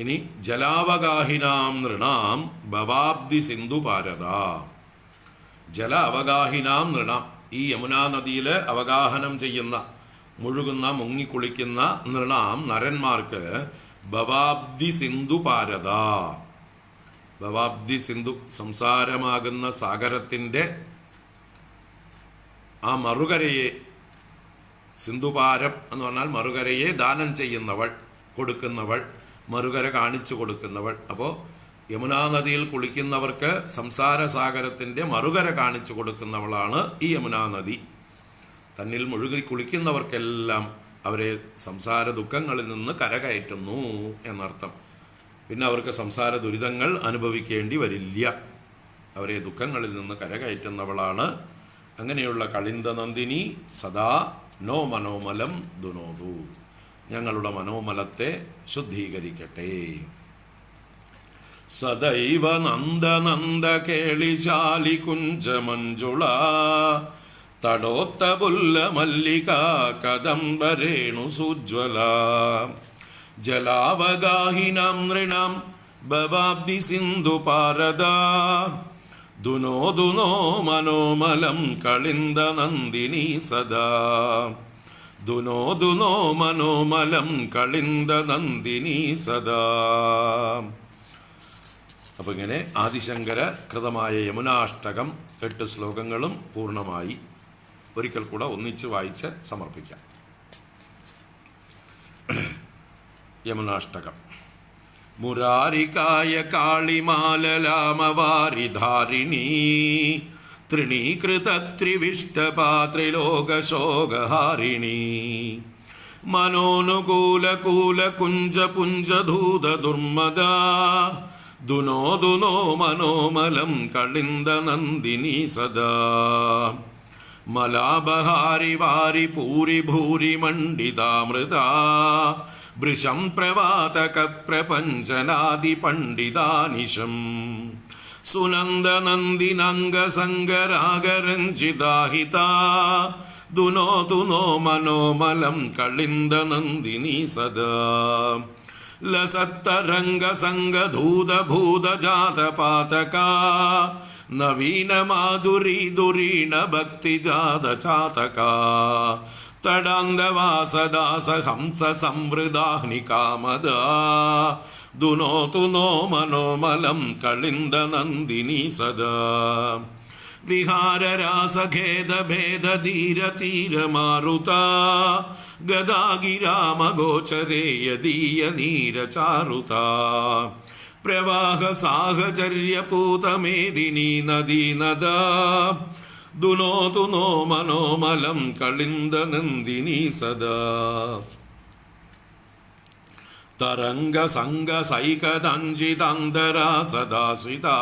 ഇനി ജലാവഗാഹിനാം നൃണാം ഭവാബ്ദി സിന്ധു ഭാരത. ജല അവഗാഹിനാം നൃണാം, ഈ യമുനാ നദിയിൽ അവഗാഹനം ചെയ്യുന്ന, മുഴുകുന്ന, മുങ്ങിക്കുളിക്കുന്ന നൃണാം നരന്മാർക്ക് ഭവാബ്ദി സിന്ധു ഭാരത. ഭവാബ്ദി സിന്ധു, സംസാരമാകുന്ന സാഗരത്തിൻ്റെ ആ മറുകരയെ, സിന്ധുപാരം എന്ന് പറഞ്ഞാൽ മറുകരയെ ദാനം ചെയ്യുന്നവൾ, കൊടുക്കുന്നവൾ, മറുകര കാണിച്ചു കൊടുക്കുന്നവൾ. അപ്പോൾ യമുനാ നദിയിൽ കുളിക്കുന്നവർക്ക് സംസാര സാഗരത്തിൻ്റെ മറുകര കാണിച്ചു കൊടുക്കുന്നവളാണ് ഈ യമുനാ നദി. തന്നിൽ മുഴുകി കുളിക്കുന്നവർക്കെല്ലാം അവരെ സംസാര ദുഃഖങ്ങളിൽ നിന്ന് കരകയറ്റുന്നു എന്നർത്ഥം. പിന്നെ അവർക്ക് സംസാര ദുരിതങ്ങൾ അനുഭവിക്കേണ്ടി വരില്ല. അവരെ ദുഃഖങ്ങളിൽ നിന്ന് കരകയറ്റുന്നവളാണ്. അങ്ങനെയുള്ള കളിന്ദ നന്ദിനി സദാ നോ മനോമലം ദുനോതു, ഞങ്ങളുടെ മനോമലത്തെ ശുദ്ധീകരിക്കട്ടെ. സദൈവ നന്ദനന്ദ കേളിശാലി കുഞ്ചമഞ്ജുള തടോത്ത പുല്ല മല്ലിക കദംബരേണു സുജ്വല. ജലാവഗാഹിനാം നൃണാം ഭവാബ്ദി സിന്ധു പാരദ. ദുനോ ദുനോ മനോമലം കളിന്ദ നന്ദിനി സദാ. ദുനോ ദുനോ മനോമലം കളിന്ദ നന്ദിനി സദാ. അപ്പൊ ഇങ്ങനെ ആദിശങ്കര കൃതമായ യമുനാഷ്ടകം 8 ശ്ലോകങ്ങളും പൂർണ്ണമായി. ഒരിക്കൽ കൂടെ ഒന്നിച്ച് വായിച്ച് സമർപ്പിക്കാം. യമുനാഷ്ടകം. മുരാരികായ കാളിമാലലാമവാരിധാരിണീ ത്രിണീകൃതത്രിവിഷ്ടപാത്രിലോകശോകഹാരിണീ മനോനുകൂലകൂലകുഞ്ചപുഞ്ചധൂതദുർമദാ. ദുനോ ദുനോ മനോമലം കളിന്ദ നന്ദിനി സദാ. മലാബഹാരി വാരി പൂരി ഭൂരി മണ്ഡിതാമൃതാ. വൃഷം പ്രവാതക പ്രപഞ്ചനാദി പണ്ഡിതാനിശം. സുനന്ദ നന്ദിനംഗ സംഗരാഗരഞ്ജിതാഹിതാ. ദുനോ ദുനോ മനോമലം കളിന്ദ നന്ദിനി സദാ. ലസത്തരംഗ സംഗധൂത ഭൂത ജാത പാതക. നവീന മാധുരീ ദുരീണ ഭക്തിജാത ചാതക തടാന്തവാസദാസ ഹംസ സംവൃദാഹ്നി കാമദ ദുനോതു നോ മനോമലം കളിന്ദ നന്ദിനി സദാ വിഹാരരാസഖേദഭേദ ധീര തീര മാരുത ഗദാഗിരാമഗോചരേ യദീയ നീരചാരുത പ്രവാഹ സാഹചര്യപൂതമേദിനി നദീ നദാ ദുനോതു നോ മനോമലം കളിന്ദ നന്ദിനി സദാ തരംഗ സംഗ സൈകദഞ്ചിതാന്തരാ സദാസിതാ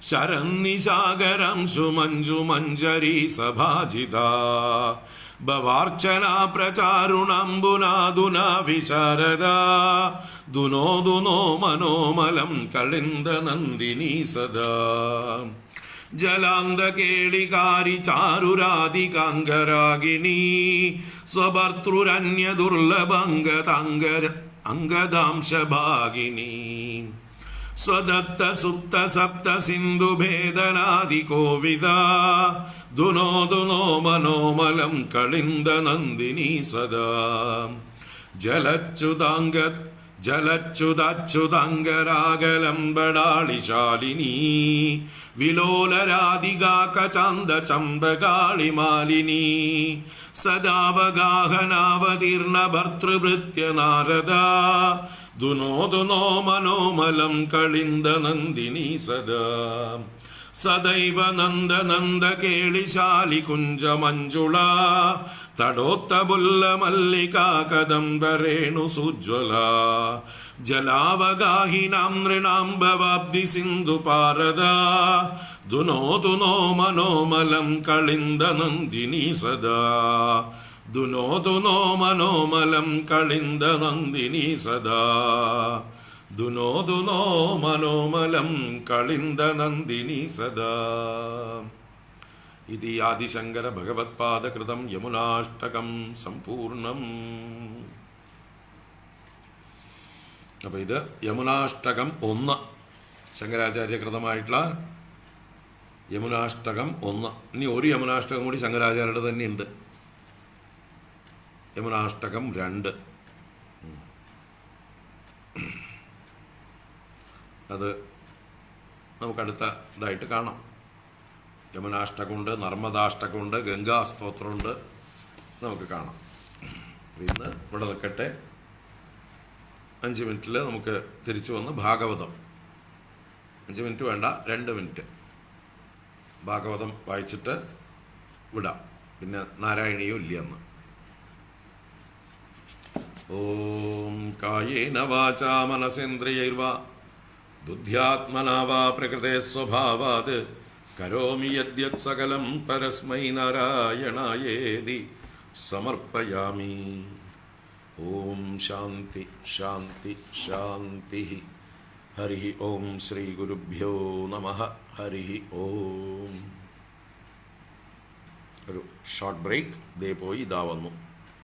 ശരന്നിശാകരം സുമഞ്ജു മഞ്ജരി സഭാജിതാ ഭവാർച്ചനാ പ്രചാരുണാംബുനാദുനാ വിശാരദാ ദുനോതു നോ മനോമലം കളിന്ദ നന്ദിനി സദാ ജലാന്തകേളികാരി ചാരുരാധികാംഗരാഗിണി സ്വഭർതൃരന്യ ദുർലഭംഗതാംഗദാംശഭാഗിനി സ്വദത്ത സുപ്ത സപ്ത സിന്ധു ഭേദനാദി കോവിദ ദുനോതു നോ മനോമലം കളിന്ദ നന്ദിനി സദാ ജലച്യുതാച്യുതാംഗരാഗലംബടാളിശാലിനി വിലോലരാധികാകചാന്ദ ചമ്പകാളിമാലിനി സദാവഗാഹനാവതീർണ ഭർതൃഭൃത്യ നാരദ ദുനോതു നോ മനോമലം കളിന്ദ നന്ദിനി സദാ സദൈവ നന്ദ നന്ദ കേളിശാലി കുഞ്ച മഞ്ജുള തടോത്തബുല്ല മല്ലികാ കദംബരേണു സുജ്വല ജലാവഗാഹിനാം നൃണാം ഭവാബ്ധി സിന്ധു പാരദ ദുനോതു നോ മനോമലം കളിന്ദ നന്ദിനി സദാ ദുനോതു നോ മനോമലം കളിന്ദ നന്ദിനി സദാ ദുനോതു നോ മനോമലം കളിന്ദ നന്ദിനി സദാ ഇതി ആദിശങ്കര ഭഗവത്പാദകൃതം യമുനാഷ്ടകം സമ്പൂർണം. അപ്പോൾ ഇത് യമുനാഷ്ടകം 1, ശങ്കരാചാര്യകൃതമായിട്ടുള്ള യമുനാഷ്ടകം 1. ഇനി ഒരു യമുനാഷ്ടകം കൂടി ശങ്കരാചാര്യരുടെ തന്നെയുണ്ട്, യമുനാഷ്ടകം 2. അത് നമുക്കടുത്ത ഇതായിട്ട് കാണാം. യമുനാഷ്ടകമുണ്ട്, നർമ്മദാഷ്ടകമുണ്ട്, ഗംഗാസ്തോത്രമുണ്ട്, നമുക്ക് കാണാം. ഇന്ന് ഇവിടെ നിൽക്കട്ടെ. 5 മിനിറ്റിൽ നമുക്ക് തിരിച്ചു വന്ന് ഭാഗവതം, 5 മിനിറ്റ് വേണ്ട, 2 മിനിറ്റ് ഭാഗവതം വായിച്ചിട്ട് വിടാം. പിന്നെ നാരായണീയം ഇല്ല അന്ന്. ഓം കായേന വാചാ മനസേന്ദ്രിയൈർവാ ബുദ്ധ്യാത്മനാ വാ പ്രകൃതേ സ്വഭാവാത് കരോമി യദ്യത് സകലം പരസ്മൈ നാരായണായേതി സമർപ്പയാമി. ഓം ശാന്തി ശാന്തി ശാന്തി. ഹരി ഓം ശ്രീ ഗുരുഭ്യോ നമഃ. ഹരി ഓം. ഒരു ഷോർട്ട് ബ്രേക്ക്. ദേ പോയി ഇതാ വന്നു.